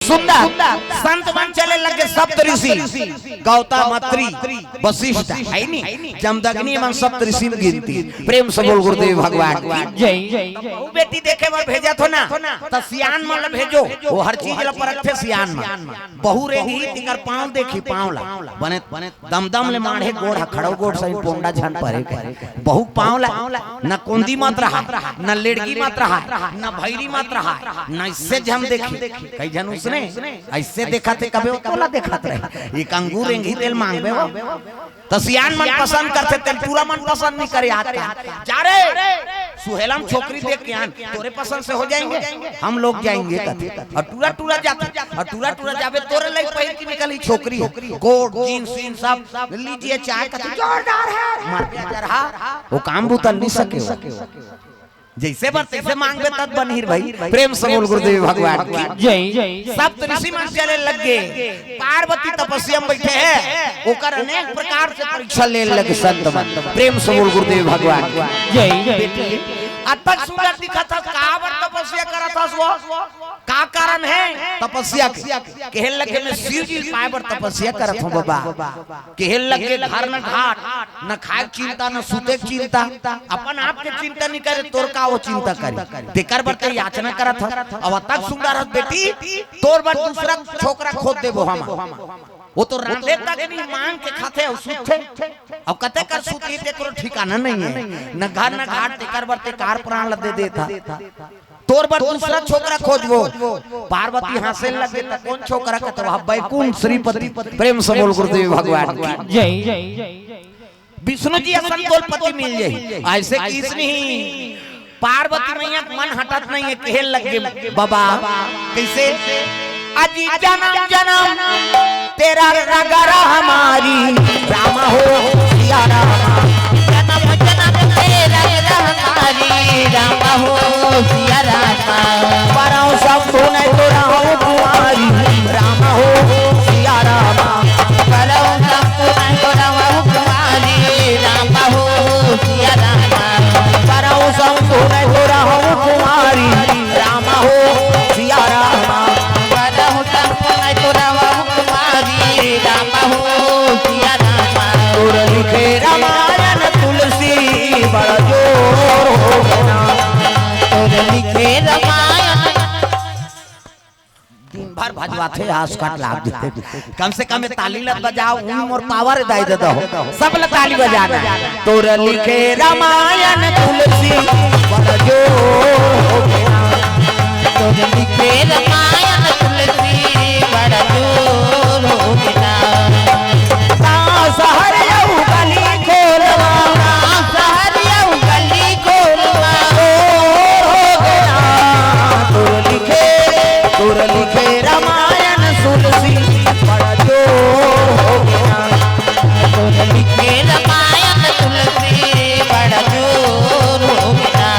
सुंदर संत मन चले लगे सप्त ऋषि गौतम अत्रि वशिष्ठ है नी जमदग्नि मन सप्त ऋषि गिनती। प्रेम से बोल गुरुदेव भगवान की जय। वो बेटी देखे बार भेजा थो ना तो सियान मन भेजो वो हर चीज ला परख थे सियान मन बहु रेही तिकर पांव देखी पांव ला बने दमदम ले माढ़े गोड़ खड़ो गोड़ सही पोंडा झन परे बहु पांव ला न कुंदी मत रहा न लेड़गी मत रहा न भैरी मत रहा न इससे जम देखे कई जन उसने ऐसे देखा थे कभी तोला देखा रहे एक अंगूर रेंगी तेल मांगबे वो तो सियान मन पसंद करते तेल पूरा मन पसंद नहीं करे आता जा रे सुहेलम छोकरी देख के आन तोरे पसंद से हो जाएंगे हम लोग जाएंगे और टूरा टूरा जाते और टूरा टूरा जावे तोरे लग पहन की निकली छोकरी कोट जींस सीन सब लीजिए चाय का जोरदार है मार के रहा वो काम बुतल नहीं सके जैसे बार तैसे मांगबे तब बनहिर भाई। प्रेम से बोल गुरुदेव भगवान की जय। सप्त ऋषि मन चले लगे पार्वती तपस्या में बैठे हैं ओकर अनेक प्रकार से परीक्षा ले लगे संत मन। प्रेम से बोल गुरुदेव भगवान की जय। अतक सुंदर दिखा था काबर तपस्या करा था वो का कारण है तपस्या के कहल लगे मैं शिव जी पावर तपस्या करत हूं बाबा कहल लगे घर न घाट न खाए चिंता न सुते चिंता अपन आप के चिंता नहीं करे तोर का वो चिंता करे तेकर बरते याचना करत ह अब तक सुंदर बेटी तोर बर दूसरा छोकरा खोद देबो हम वो तो रांधे तक नहीं मांग के खाते और सुते अब कते कर सुती ते कोनो ठिकाना नहीं है न घर न घाट तेकर बरते कार प्राण दे देता तोर बर दूसरा छोकरा खोजबो पार्वती हंसे लगे त कौन छोकरा के तो बैकुंठ श्रीपति। प्रेम से बोल गुरुदेव भगवान की जय। विष्णु जी असंतोल पति मिल जाए ऐसे किस नहीं पार्वती मैया मन हटत नहीं है कहे लगे बाबा कैसे अजी जन्म जन्म तेरा रगरा हमारी राम हो सिया राम जन्म जन्म तेरा हमारी राम हो सिया राम परौ शंभु ने तोरा हो कुमारी राम हो सिया राम परौ शंभु ने तोरा हो कुमारी राम हो सिया राम परौ शंभु ने तोरा हो कुमारी राम हो सिया राम परौ शंभु ने तोरा हो कुमारी राम हो सिया राम तोर लिखे रामायण तुलसी बड़ा जोर हो गया तोर लिखे रामायण दिन भर भजवाते आस काट लाग देते कम से कम ताली लत बजाओ उम और पावर दे दे दो सब ल ताली बजाना तोर लिखे रामायण तुलसी बड़ा जोर हो गया तोर लिखे रामायण तुलसी बड़ा जोर हो गया शहर यऊ गली खोलवा शहर यऊ गली खोलवा हो गया तोर लिखे रामायण तुलसी बड़ा जोर हो गया तोर लिखे रामायण तुलसी बड़ा जोर हो गया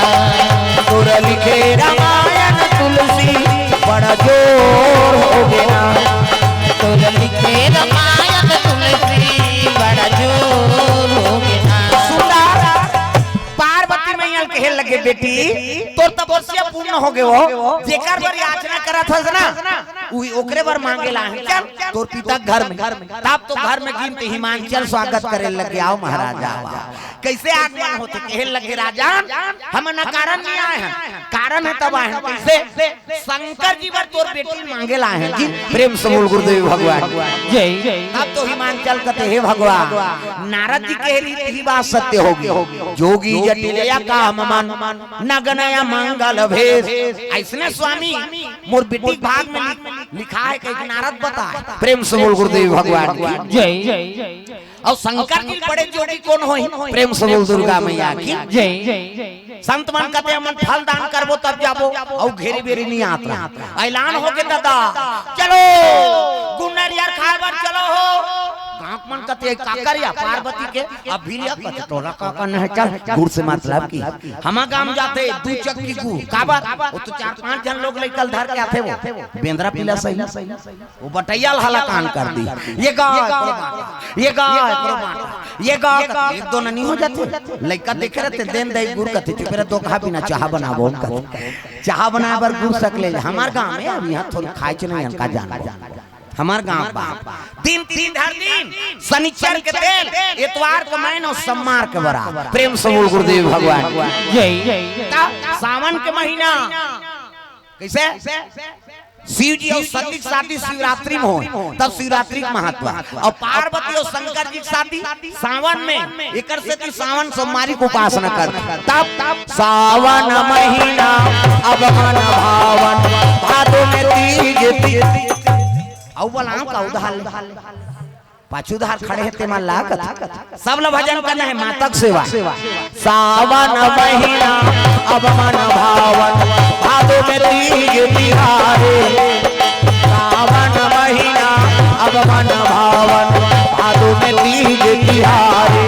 तोर लिखे रामायण तुलसी बड़ा जोर हो गया तोर लिखे रामायण तुलसी बड़ा जोर हो गया। पार्वती मैया कहे लगे बेटी तोर तपस्या पूर्ण हो गए हो जेकर बर याचना करत हस ना उही ओकरे बर मांगेला है चल तोर पिता घर में तब तो घर में गिनते हिमांचल स्वागत करे लगे आओ महाराजा कैसे आगमन होते कहे लगे राजा हम न कारण नहीं आए हैं कारण है तब आए कैसे शंकर जी बर तोर बेटी मांगेला है जी। प्रेम से बोल गुरुदेव भगवान जय। अब तो हिमांचल कहते हे भगवान नारद जी कह रही थी बात सत्य होगी जोगी जटिलया का मन नगनया मंगल भेष ऐसने स्वामी मोर बेटी भाग में लिखा है कि नारद बता। प्रेम से बोल गुरुदेव भगवान की जय। और शंकर जी बड़े जोड़ी कौन होई प्रेम से बोल दुर्गा मैया की जय। संत मन कहते हम फल दान करबो तब जाबो और घेरी बेरी नहीं आता ऐलान हो के दादा चलो गुन्नर यार खाए बार चलो हो गांव मन करते हैं काकरिया पार्वती के अब भी लिया कहते तोरा काका नहीं चल गुड़ से मतलब की हमा गांव जाते दू चक्की गुड़ काबा वो तो 4-5 जन लोग लेकर धर के आते वो बेंद्रा पीला सही वो बटैया हला कान कर दी ये गाय ये गाय एक दो नहीं हो जाते लड़का देख रहे थे देन दही गुड़ कहते चुपेरा दो कहा बिना चाह बनाबो चाह बना बर गुड़ सकले हमार गांव में अब यहाँ थोड़ी खाए नहीं हमका जान हमार गांव दिन शनिचर के तेल इतवार के महीना और सोमवार के बराबर प्रेम से बोल गुरुदेव भगवान जय सावन के महीना कैसे शिव जी और सती की शादी शिवरात्रि में हो तब शिवरात्रि का महत्व और पार्वती और शंकर जी की शादी सावन में एक सावन सोमवारी को उपासना करते तब सावन महीना अब मन भावन भादों में तीज का उधार पाछूधार खड़े हैं तेमा लागत सब लोग भजन करना है मातक सेवा सावन महीना अब मन भावन भादों में तीज तिहारे सावन महीना अब मन भावन भादों में तीज तिहारे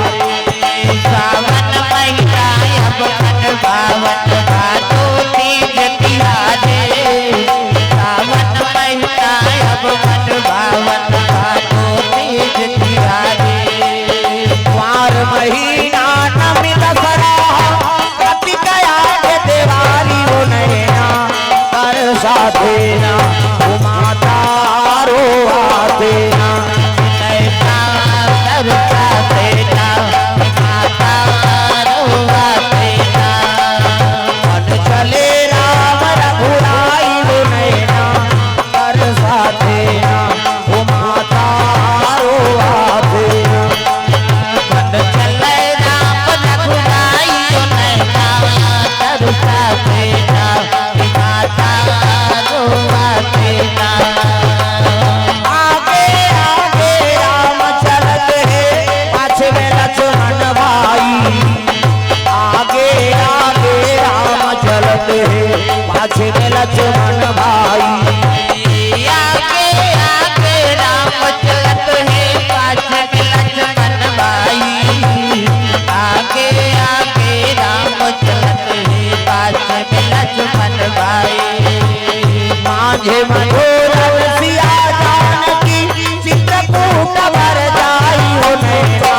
सावन महीना अब मन भावन भादों तीज तिहारे सावन महीना अब मन भावन भादों तीज तिहारे वार महीना नमी दसरा कार्तिक आए देवारी हो नैना कर साधेना माता रो आतेना नैना कर साधेना माता रो आतेना मन चले राम रघुराई हो नैना कर साधेना माता रो आतेना मन चले राम रघुराई हो नैना कर साधेना माता रो आतेना आगे आगे राम चलत है पाछे में लक्ष्मण भाई आगे आगे राम चलत है पाछे में लक्ष्मण भाई आगे आगे राम चलत है पाछे में लक्ष्मण भाई आगे आगे राम चलत है पाछे में लक्ष्मण भाई माझे मधुर सिया जानकी चित्रकूट भर जाई हो नैना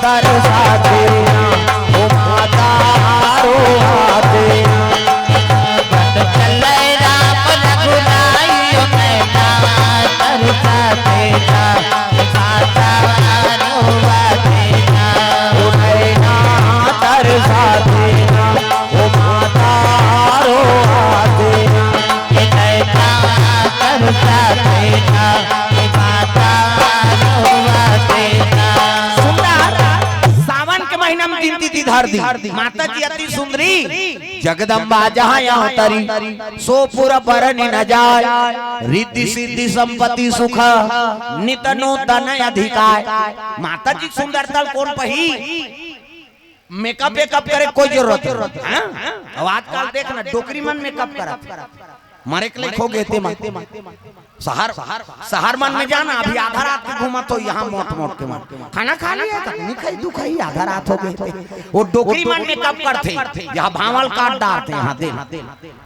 कर साधेना ओ माता रो आतेना बट चले राम रघुराई हो नैना कर साधेना माता रो आतेना ओ नैना कर साधेना ओ माता रो आतेना सावन के महीना में तीन तिथि धर दी माता जी अति सुंदरी जगदम्बा जहाँ यहाँ तरी सोपुर बरन न जाय रिद्धि सिद्धि संपत्ति सुख नित नूतन अधिकार माता जी सुंदरता कौन पही मेकअप वेकअप करे कोई जरूरत है अब आजकल देखना डोकरी मन मेकअप करा मारे के लिए खो गए थे शहर मन में जाना अभी आधा रात को घूमा तो यहाँ मोट के मन खाना खा लिया नहीं खाई तू खाई आधा रात हो गए थे वो डोकरी मन मेकअप करते यहाँ भावल काट डालते यहाँ दे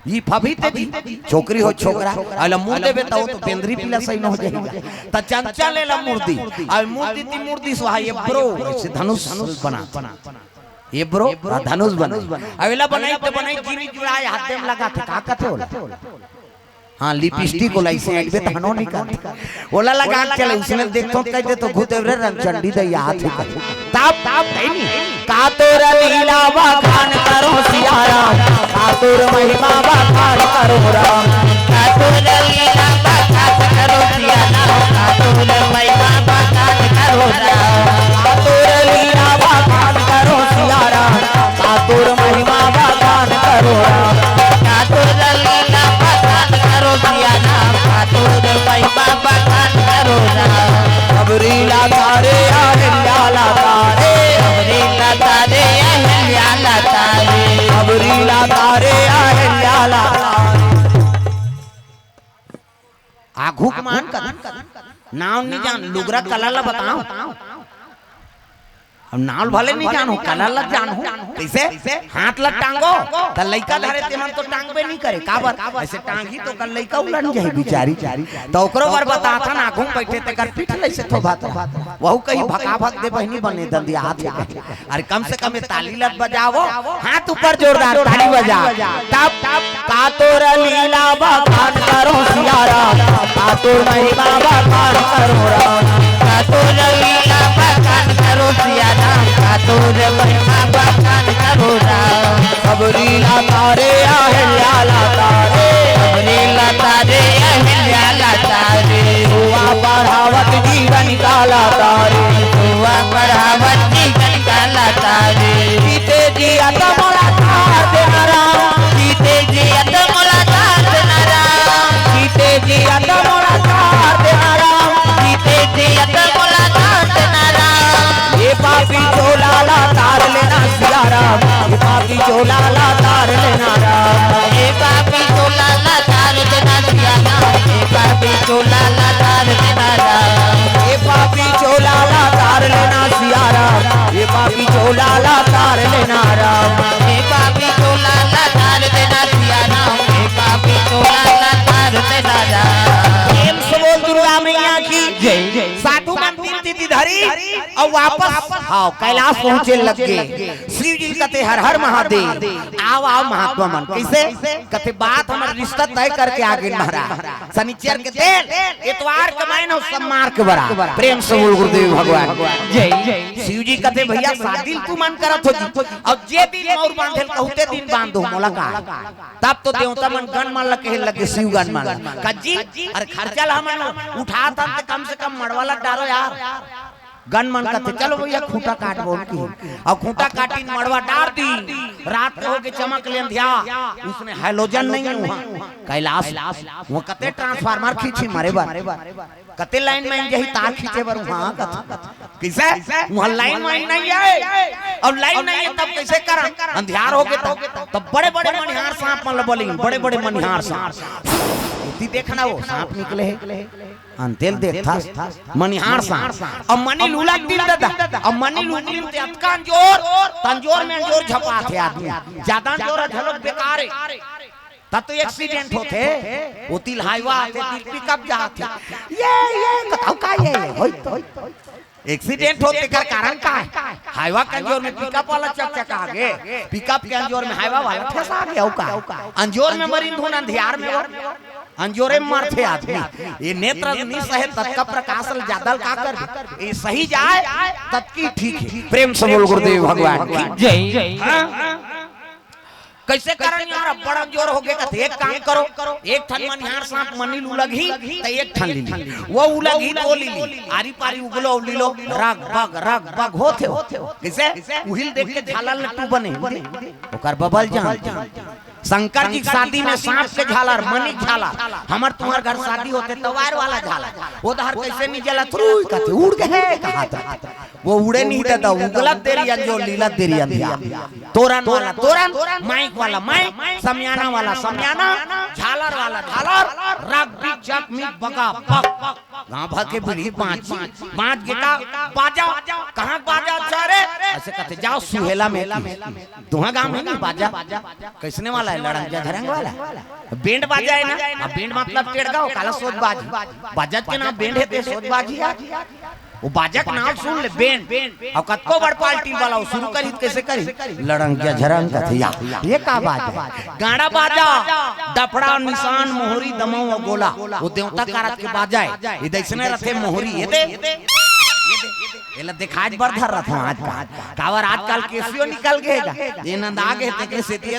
ये फभी ते दी छोकरी हो छोकरा अल मुंह देबे तो बेंद्री पीला सही न हो जाएगा त चंचा ले ला मूर्ति अब मूर्ति सुहा ये ब्रो ऐसे धनुष बना ये ब्रो धनुष बना अवेला बनाई तो बनाई जीनी जुड़ाए हाथ में लगा थे का कथे होला हाँ लिपस्टिक को ऐसे एक बेत हनो नहीं कर ओला लगा चले उसने देखतो कहते तो घुदेवरे रंगचंडी दे याद है ताप नहीं का तोर लीला बखान करो सियारा का तोर महिमा बखान करो राम का तोर लीला बखान करो सियारा का तोर महिमा बखान करो राम का तोर लीला बखान करो सियारा का तोर महिमा बखान करो राम का तोर लीला बखान करो सियारा का तोर महिमा बखान करो राम अबरीला तारे अहिल्या तारे अबरीला तारे अहिल्या तारे अबरीला तारे अहिल्या आघुक मान का नाम नहीं जान लुगरा कला ला बताओ अब नाल भले नहीं जानो कला लग जानो कैसे हाथ लग टांगो त लइका धरे ते मन तो टांगबे नहीं करे काबर ऐसे टांगी तो कल लइका उलन जाई बिचारी तो ओकरो बार बता था ना घूम बैठे ते कर पीठ लइसे थो बात वहु कहीं भगा भग दे बहनी बने दंदी हाथ अरे कम से कम ताली लत बजाओ हाथ ऊपर जोरदार ताली बजा तब का तोर लीला बखान करो सियारा का तोर महिमा बखान करो का तोर लीला बखान करो सियारा का तोर महिमा बखान करो सब लीला तारे अहिल्या तारे सब लीला तारे अहिल्या तारे हुआ बढ़ावत जीवन काला तारे हुआ बढ़ावत जीवन काला तारे जीते जी अतमला तार देनारा जीते जी अतमला तार देनारा जीते जी अतमला तार देनारा जीते जी अतमला तार देनारा ये पापी चोला ला तार लेना सियारा ये पापी चोला ला तार लेना ये पापी चोला ला तार देना सियारा ये पापी चोला ला तार देना ये पापी चोला ला तार लेना सियारा ये पापी चोला ला तार लेना ये पापी चोला ला तार देना सियारा ये पापी चोला ला तार देना प्रेम से बोल दुर्गा मैया की जय साधु मंदिर तिथि धरी और वापस हाँ कैलाश पहुँचे लगे शिव जी कहते हर हर महादेव आओ आओ महात्मा मन कैसे कहते बात हमारा रिश्ता तय करके आगे महाराज शनिचर के दिन इतवार कमाए ना सम्मार के बरा प्रेम से बोल गुरुदेव भगवान जय शिव जी कहते भैया शादी तू मन करत हो और जे दिन और बांधल कहते दिन बांध दो मोला का तब तो देवता मन गन मान लगे लगे शिव गन मान कजी अरे खर्चा ला हमन उठा था कम से कम मड़वाला डारो यार गन मन कहते चलो भैया खूंटा काट बोल की और खूंटा काटी मड़वा डाल दी रात को के चमक ले ध्या उसने हैलोजन नहीं हुआ कैलाश वो कते ट्रांसफार्मर खींची मारे बार कते लाइन में यही तार खींचे बर वहां कैसे वहां लाइन वाइन नहीं है और लाइन नहीं है तब कैसे कर अंधियार हो गए तब बड़े बड़े मनिहार सांप मतलब बोली बड़े बड़े मनिहार सांप इतनी देखना वो सांप निकले है अंतेल देखता मनिहार सांप और मनी लूला दिल दादा और मनी लूली ते अतका जोर तंजोर में जोर झपा थे आदमी ज्यादा जोर झलक बेकार है तब तो एक्सीडेंट होते उतिल हाईवा आते तिल पिकअप जाते ये बताओ का ये होई तो एक्सीडेंट होते का कारण का है हाईवा के अंजोर में पिकअप वाला चक आगे पिकअप के अंजोर में हाईवा वाला ठेस आ गया का अंजोर में मरीन धुन अंधियार में अंजोरे में मरते आदमी ये नेत्र नहीं सहे तब का प्रकाश ज्यादा का कर ये सही जाए तब की ठीक है प्रेम से बोल गुरुदेव भगवान की जय कैसे करन यार बड़ा जोर हो गया कहते एक काम करो एक ठन मनिहार सांप मनी लुलगी त एक ठन ली वो उलगी तो ली आरी पारी उगलो लीलो राग बग होते कैसे उहिल देख के झालल लट्टू बने ओकर बबल जान शंकर जी शादी में सांप के झालर मनी झालर हमार तुम्हार घर शादी होते तवार वाला झालर वो दहर कैसे नहीं जला थ्रू कहते उड़ गए कहा था वो उड़े नहीं देता उगलत देरी अंजो लीलत देरी अंधिया तोरन वाला तोरन माइक वाला माइक समयाना वाला समयाना झालर वाला झालर रग बिग चक मिट बगा पक गांव भाके बुढ़ी पांच गेटा बाजा कहां बाजा चारे ऐसे कहते जाओ सुहेला में दुहा गांव में नहीं बाजा कैसने वाला है लड़ंगा धरंग वाला बैंड बाजा है ना अब बैंड मतलब टेड़गांव काला सोच बाजी बाजत के नाम बैंड है ते सोच बाजी वो बाजा का नाम सुन ले बैंड और कत्को बड़ पार्टी वाला शुरू करी कैसे करी लड़ंगा झरंग कथिया ये का बाजा गाड़ा बाजा डफड़ा निशान मोहरी दमो गोला वो देवता कारत के बाजा है ये दैसने रथे मोहरी ये दे एला दिखाज बर धर रहा आज का कावर आजकल केसियो निकल गएगा ये नंदा के ते कैसे दे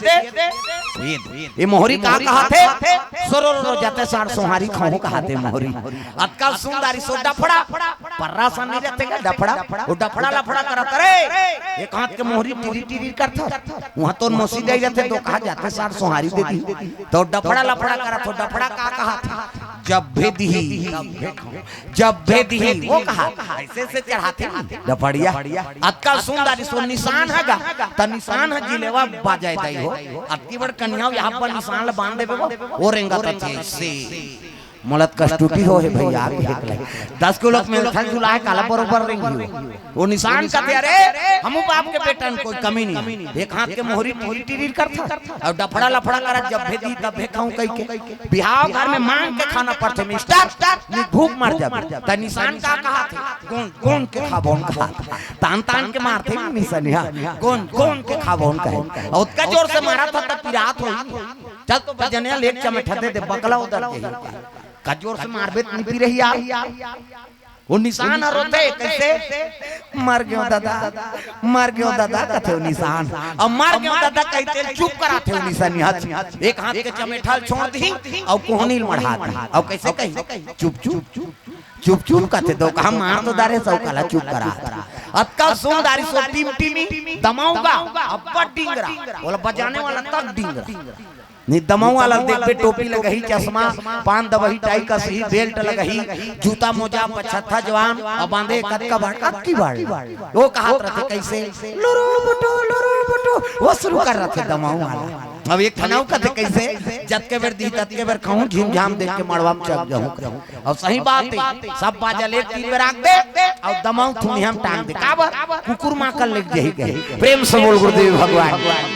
ये मोहरी का कहा थे सरो जाते सार सोहारी खाओ कहते मोहरी आजकल सुंदरी सो डफड़ा पर्रा सन नहीं रहते का डफड़ा वो डफड़ा लफड़ा करत रे एक हाथ के मोहरी टीरी टीरी करता वहां तो मोसी दे जाते तो कहा जाते सार सोहारी देती तो डफड़ा लफड़ा करत तो डफड़ा का कहा था जब भेदी वो कहा ऐसे से चढ़ाते डफड़िया अक्का सुंदरी सो निशान हैगा त निशान है जिलेवा बाजाय दई हो अति बड़ कन्या यहां पर निशान बांध देबे वो रेंगा त से मलत कष्टुटी हो है भैया 10 किलो में थन जुला काला बरोबर रेंगी वो निशान का थे अरे हम बाप के बेटन कोई कमी नहीं एक हाथ के मोहरी टीरी करता और डफड़ा लफड़ा कर जब भेदी तब भेखाऊं कह के बिहाव घर में मांग के खाना पड़ते मिस्टर भूख मर जाबे त निशान का कहा थे कौन के खाबोन का तान के मारते निशानिया कौन के खाबोन का और उसका जोर से मारा था तब पिरात हो चल तो बजने लेक चमठा दे बकला उधर के कजोर से मारबे नहीं पी रही यार वो निशान रोते कैसे मर गयो दादा कहते निशान और मर गयो दादा कहते चुप कराते हो निशान एक हाथ के चमेठा छोड़ दी और कोहनील मढ़ा दी और कैसे कही चुप कहते दो कहा मार तो दारे सौ काला चुप करा अब का सुन दारी सो टीमी दमाऊंगा अब डिंगरा बोला बजाने वाला तक डिंगरा नहीं दमाऊ वाला देख पे टोपी लगही चश्मा पान दबही टाई का सही बेल्ट लगही जूता मोजा पछत्था जवान और बांधे कद का बाड़ की बाड़ वो कहात रहे कैसे लोरो बटो वो शुरू कर रहे थे दमाऊ वाला अब एक खनाऊ का थे कैसे जत के बेर दी तत के बेर खाऊं झिम झाम देख के मड़वा में चक जाऊं और सही बात है सब बाजा ले 3 बेर आग दे और दमाऊ थुनी हम टांग दे काबर कुकुर मां कर ले जही गए प्रेम से बोल गुरुदेव भगवान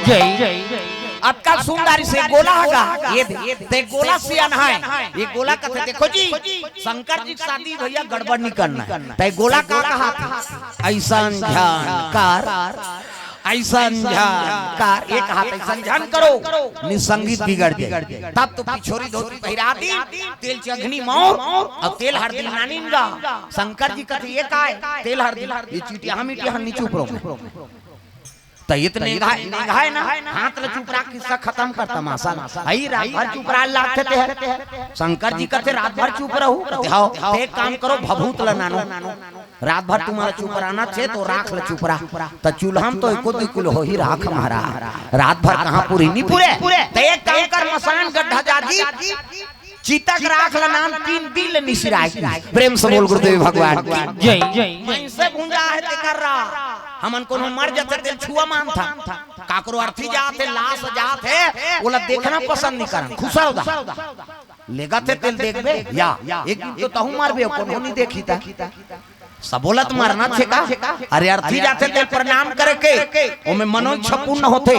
जय अतका सुंदरी से गोला हगा ये ते गोला सियान है ये गोला कहते देखो जी शंकर जी शादी भैया गड़बड़ नहीं करना ते गोला का कहा था ऐसा ध्यान एक हाथ ऐसा ध्यान करो निसंगीत बिगड़ जाए तब तो पिछोरी धोती पहिरा दी तेल चघनी मोर और तेल हरदी नानीगा शंकर जी कहते ये का है तेल हरदी ये चीटिया हम नीचे ऊपर तो इतने है ना हाथ ले चुप रख किस्सा खत्म कर तमाशा आई रात भर चुप रह लाते थे शंकर जी कहते रात भर चुप रहू कहते हां एक काम करो भभूत ल नानो रात भर तुम्हारा चुप रहना छे तो राख ले चुप रह त चूल्हा तो एको दो किलो हो ही राख हमारा रात भर कहां पूरी नहीं पूरे तो एक काम कर मसान गड्ढा जाजी चीतक राख ल नाम 3 दिल निसिराई प्रेम से बोल गुरुदेव भगवान जय जय से गुंजा है ते कर रहा हमन को मर जाते तेल छुआ मान था काकरो अर्थी जाते लाश जाते बोला देखना पसंद नहीं करन खुशा होदा लेगा थे तेल देखबे या एक दिन तो तहु मारबे कोनो नहीं देखी था सबोलत मारना छे का अरे अर्थी जाते तेल प्रणाम करे के ओमे मनोइच्छा पूर्ण होते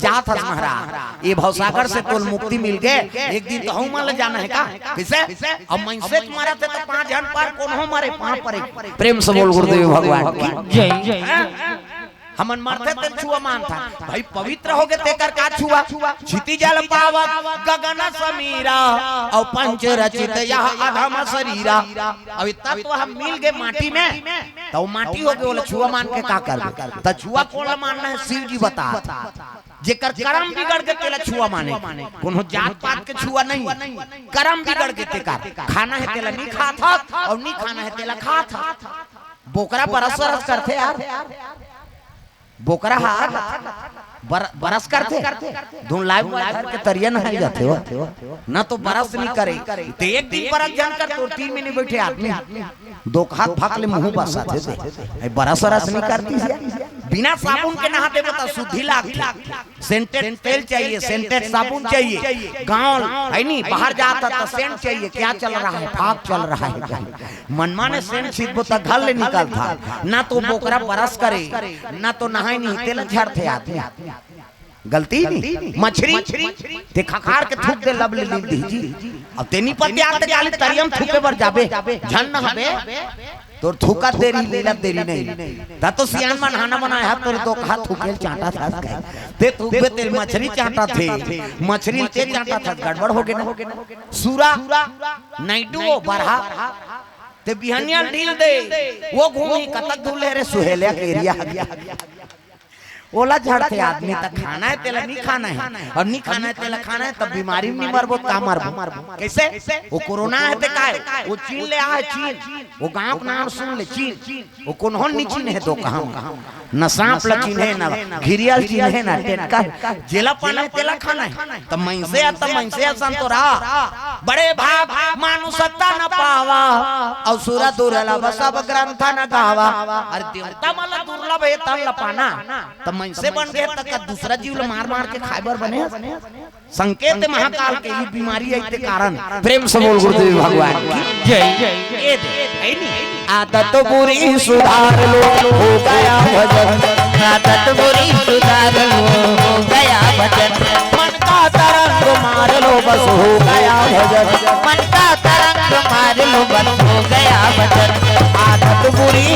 जात हस महाराज ये भवसागर से तोल मुक्ति मिल गए एक दिन तो हम मान जाना है का कैसे अब मनसे तुम्हारा थे तो 5 जन पर कौन हो मारे 5 पर प्रेम से बोल गुरुदेव भगवान जय हमन मरते तेल छुआ मान था भाई पवित्र हो गए तेकर का छुआ छिति जल पावक गगन समीरा और पंच रचित यह अधम शरीरा अब इतना तो हम मिल गए माटी में तो माटी हो गए बोले छुआ मान के का करबे त छुआ कौन मानना है शिव जी बता जेकर कर्म बिगड़ के तेला छुआ माने कोनो जात पात के छुआ नहीं कर्म बिगड़ के तेकर खाना है तेला नहीं खाता और नहीं खाना है तेला खाता बोकरा बरस करते यार बोकरा हाथ बरस करते धुन लाइव के तरिया नहीं जाते हो ना तो बरस नहीं करे तो एक दिन बरस जान कर तो 3 महीने बैठे आदमी 2 हाथ फाक ले मुंह बसाते थे बरस नहीं करती बिना साबुन के नहाते बता शुद्धि लागती सेंटेड तेल चाहिए सेंटेड साबुन चाहिए गांव है नहीं बाहर जाता तो सेंट चाहिए क्या चल रहा है फाक चल रहा है क्या मनमा ने सेंट सीधो तक घर ले निकलता ना तो बोकरा बरस करे ना तो नहाए नहीं तेल झड़ते आते गलती नहीं मछरी ते खखार के थूक दे लब ले दीजी अब तेनी पत्ते आते गाली तरियम थूके पर जाबे झन न हबे तोर थूका तेरी लीला तेरी नहीं ता तो सियान मन हाना बनाया तोर तो हाथ थूके चाटा था ते थूके तेल मछली चाटा थे मछली ते चाटा था गड़बड़ हो गए ना सूरा नाइडू बरहा ते बिहनिया ढील दे वो घूमी कतक धुले रे सुहेलिया के एरिया ओला झड़ते आदमी तक खाना है तेला नहीं खाना है और नहीं खाना है तेला खाना है तब बीमारी में नहीं मरबो का मरबो कैसे वो कोरोना है ते का है वो चीन ले आ चीन वो गांव का नाम सुन ले चीन वो कोनहन नहीं चीन है तो कहां न सांप ल चीन है ना घिरियल चीन है ना टेटका जेला पाना है तेला खाना है तब मनसे संतोरा बड़े भाग मानुषता न पावा और सुरा दुर्लभ सब ग्रंथ न गावा अरे देवता मला दुर्लभ है तन ल पाना तब मन से बन गए तक दूसरा जीव मार मार के खाइबर बने संकेत महाकाल के ये बीमारी है कारण प्रेम से बोल गुरुदेव भगवान की जय। आदत बुरी सुधार लो हो गया भजन, आदत बुरी सुधार लो हो गया भजन, मन का तरंग मार लो बस हो गया भजन, मन का तरंग मार लो बस हो गया भजन। आदत बुरी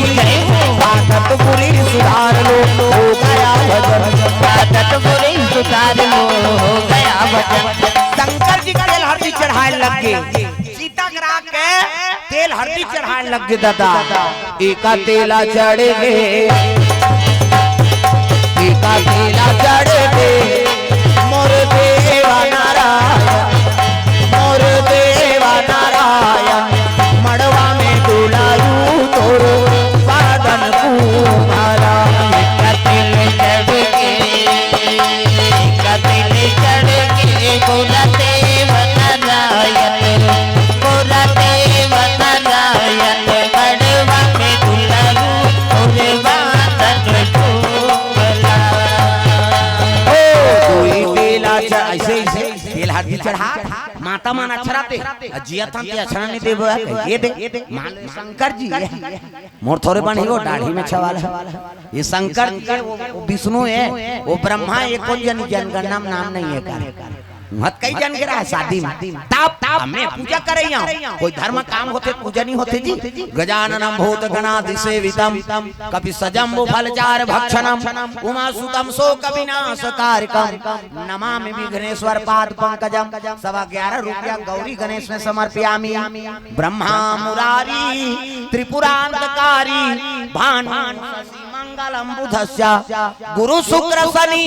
सुधार लो हो गया भजन, आदत बुरी सुधार लो हो गया भजन। शंकर जी का तेल हल्दी चढ़ाए लग गए, सीता करा के तेल हल्दी चढ़ाए लग गए दादा। एका तेला चढ़ गए, एका तेला चढ़ गए मोर देवा नारायण, मोर देवा नारायण, मड़वा में डुलायू तोर बादन कुमारा। एका तेल चढ़ गए, एका तेल चढ़ गए गोला देवा नारायण, गोला देवा नारायण, मड़वा में डुलायू तोर बादन कुमारा। ऐसे ऐसे तेल हल्दी चढ़ा माता मान अक्षराते जिया था ते अक्षरा नहीं देबो ये दे मान शंकर जी मोर थोड़े बन ही वो दाढ़ी में छवाल है ये शंकर जी वो विष्णु है वो ब्रह्मा एक कौन जनगणना नाम नहीं है का मत कई जन गिरा है शादी में ताप हमें पूजा करे यहाँ कोई धर्म काम होते पूजा नहीं होते जी। गजाननम भूत गणाधि सेवितम कपि सजम्बु फलचार भक्षणम उमा सुतम शोक विनाशकारकम नमामि विघ्नेश्वर पाद पंकजम। 11.25 रुपया गौरी गणेश में समर्पयामि। ब्रह्मा मुरारी त्रिपुरांतकारी भानु मंगलम बुधस्य गुरु शुक्र शनि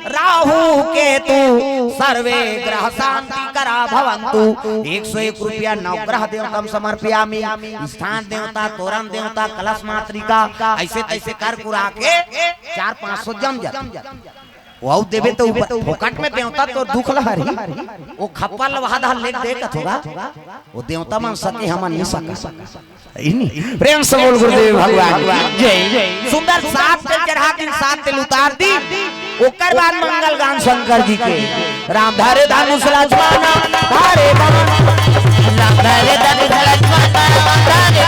राहु केतु सर्वे ग्रह शांति करा भवन्तु। 101 रुपया नवग्रह देवतम समर्पयामि। स्थान देवता तोरण देवता कलश मातृका ऐसे तैसे कर पुरा के 400-500 जम वो देवे तो फोकट में देवता तो दुख लहरी वो खप्पा लवादा लेक देखत होगा वो देवता मान सके हम नहीं सका। प्रेम से बोल गुरुदेव भगवान जय। सुंदर 7 तेल चढ़ा के 7 तेल उतार दी ओकर बाद मंगल गान शंकर जी के राम धारे धनुष लक्ष्मण धारे राम धारे धनुष लक्ष्मण धारे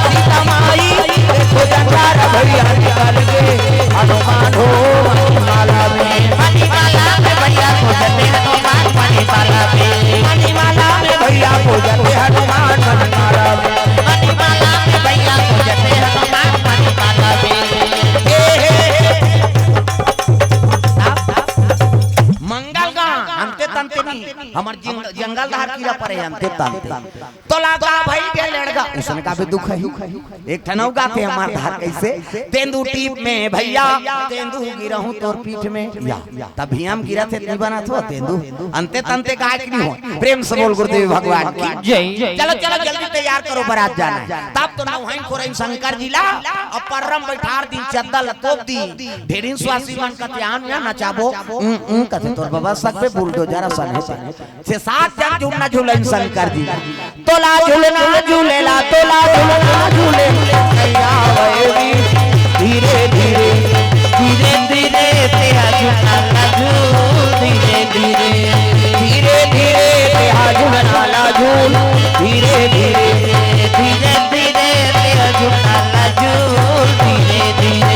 सीता माई देखो जंगार भैया निकल गए हनुमान हो मणिमाला में, मणिमाला में भैया को जते हनुमान मणिमाला में, मणिमाला में भैया को जते हनुमान मणिमाला में, मणिमाला में भैया को जते हनुमान मणिमाला में। मंगल गान अंते तंते नहीं हमार जंगल दहार कीड़ा परे अंते तंते तो लागा भाई के लड़का उसने का भी दुख है। एक ठनौ गा के हमार धार कैसे तेंदू टीप में भैया तेंदू गिरहूं तोर पीठ में या तभी हम गिरा थे नहीं बना थो तेंदू अंते तंते गाय की नहीं हो। प्रेम से बोल गुरुदेव भगवान की जय। चलो चलो जल्दी तैयार करो बारात जाना है तब तो नौहाइन खोरइन शंकर जिला और परम बैठार दी चद्दल तोप दी ढेरिन स्वासी मन का ध्यान में नचाबो कथे तोर बाबा सक पे बुलडोजर सन से 7 जन झूलना झूलन शंकर जी तोला झूलना झूलेला तोला झूलना झूले कैया वेवी धीरे धीरे धीरे धीरे तेरा झूलना झूल धीरे धीरे धीरे धीरे तेरा झूलना झूल धीरे धीरे धीरे धीरे तेरा झूलना झूल धीरे धीरे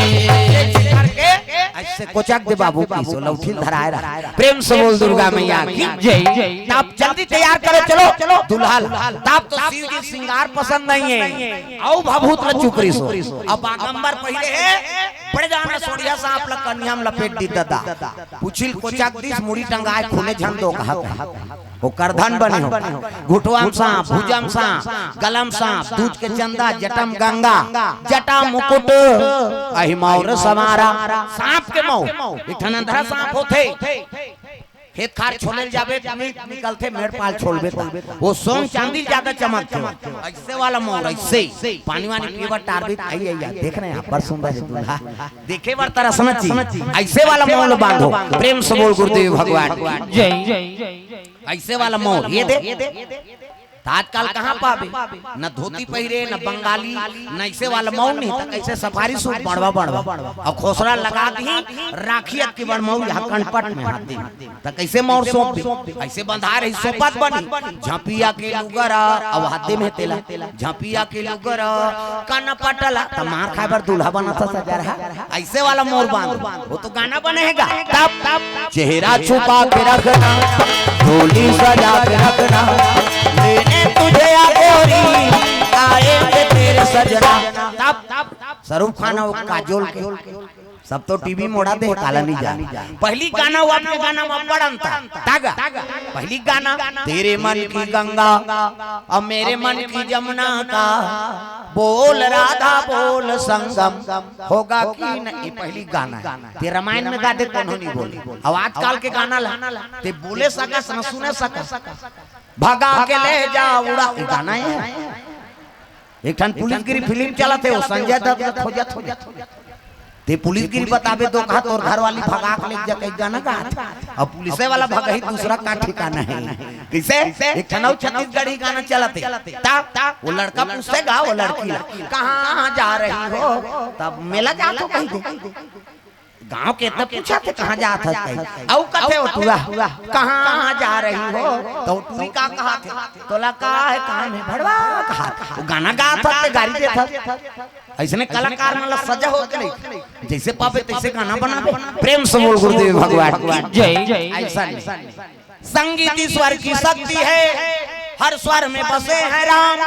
ऐसे कोचक दे बाबू की सो लौठी धराए रहा। प्रेम से बोल दुर्गा मैया की जय। आप जल्दी तैयार करो चलो दुल्हा ताप तो शिव जी श्रृंगार पसंद नहीं है आओ भभूत ल चुकरी सो अब आगंबर पहले है पड़ जाना सोड़िया सा आप लग कन्या में लपेट दी दादा पुछिल कोचक दिस मुड़ी टंगाए खुले झन दो कहा वो करधन बने हो घुटवाम सांप भुजम सांप गलम सांप दूध के चंदा जटम गंगा जटा मुकुट अहिमौर समारा सांप के मौ इठन अंधरा सांप होते खेत खार छोड़े जाबे निकलते मेड़ पाल छोड़बे वो सोन चांदी ज्यादा चमकते ऐसे वाला मोर ऐसे पानी वानी पीवा टारबी आई देख रहे हैं आप पर सुंदर है दूल्हा देखे बार तरह समझी ऐसे वाला मोर बांधो। प्रेम से बोल गुरुदेव भगवान जय। ऐसे वाला मोर ये दे आजकल कहाँ पावे न धोती पहिरे न बंगाली न ऐसे वाला मऊ नहीं तो कैसे सफारी सूट बढ़वा बढ़वा और खोसरा लगा दी राखियत की बड़ मऊ यहाँ कनपट में हाथ दी तो कैसे मोर सोप दी ऐसे बंधा रही सोपत बनी झांपिया के लुगर अब हाथे में तेला झांपिया के लुगर काना पटला तो मार खाए बर दूल्हा बना था सजा रहा ऐसे वाला मोर बांध वो तो गाना बनेगा तब तब चेहरा छुपा के रखना डोली सजा के रखना लेने तुझे या गोरी आएंगे तेरे सजना तब तब शाहरुख खान और काजोल के सब तो टीवी मोड़ा दे काला नहीं जा पहली गाना हुआ अपने गाना में बड़न था तागा पहली गाना तेरे मन की गंगा और मेरे मन की जमुना का बोल राधा बोल संगम होगा कि नहीं पहली गाना ते रामायण में गा दे कौन नहीं बोली अब आजकल के गाना ला ते बोले सका न सुने सका भगा के ले जा उड़ा गाना है एक ठन पुलिसगिरी फिल्म चला थे वो संजय दत्त खोजत ते पुलिसगिरी बतावे दो कहा तोर घर वाली भगा के ले जा कई गाना गा अब पुलिस वाला भगा ही दूसरा का ठिकाना है कैसे एक ठन छत्तीसगढ़ी गाना चला थे ता वो लड़का पूछते गा वो लड़की कहाँ जा रही हो तब मेला जा तो कहीं दे गांव के तब पूछा थे कहाँ जा था औ कथे हो तुआ कहाँ जा रही हो तो तू का कहा थे तोला का है कहाँ में भड़वा कहा वो गाना गा था गाड़ी दे था ऐसे कलाकार मतलब सजा हो गई जैसे पापे तैसे गाना बनावे प्रेम से बोल गुरुदेव भगवान की जय ऐसा संगीत ईश्वर की शक्ति है हर स्वर में बसे हैं राम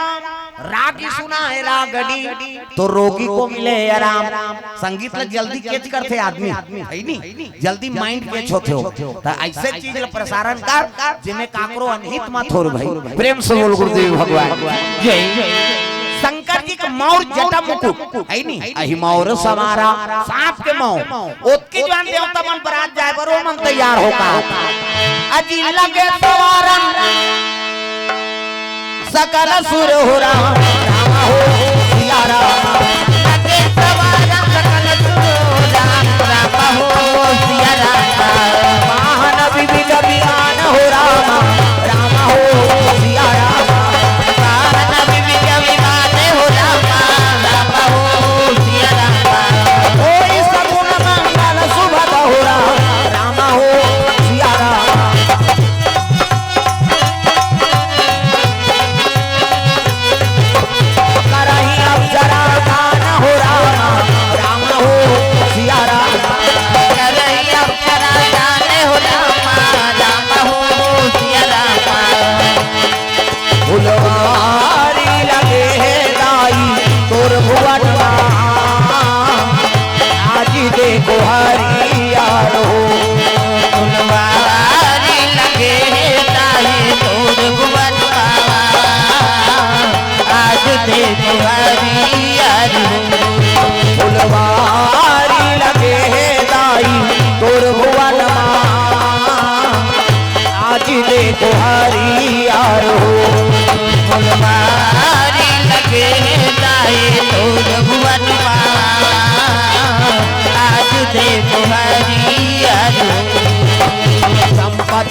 रागी सुना है रागड़ी तो रोगी को मिले आराम संगीत ला जल्दी कैच करते आदमी है नहीं जल्दी माइंड कैच होते हो तो ऐसे चीज ला प्रसारण कर जिन्हें काकरो अनहित मत हो भाई प्रेम से बोल गुरुदेव भगवान जय शंकर जी का मौर जटा मुकुट है नहीं अहि मौर समारा सांप के मौर ओतकी जान देवता मन पर आज जाए बरो मन तैयार होगा अजी लगे सवारन सकल सुर हो राम हो सिया राम लगे सवारन सकल सुर हो राम हो सिया राम महानबी भी कभी आन हो राम हो सिया राम महानबी भी कभी आन हो राम हो सिया राम कोई सगुन मंगल शुभ हो राम हो सिया राम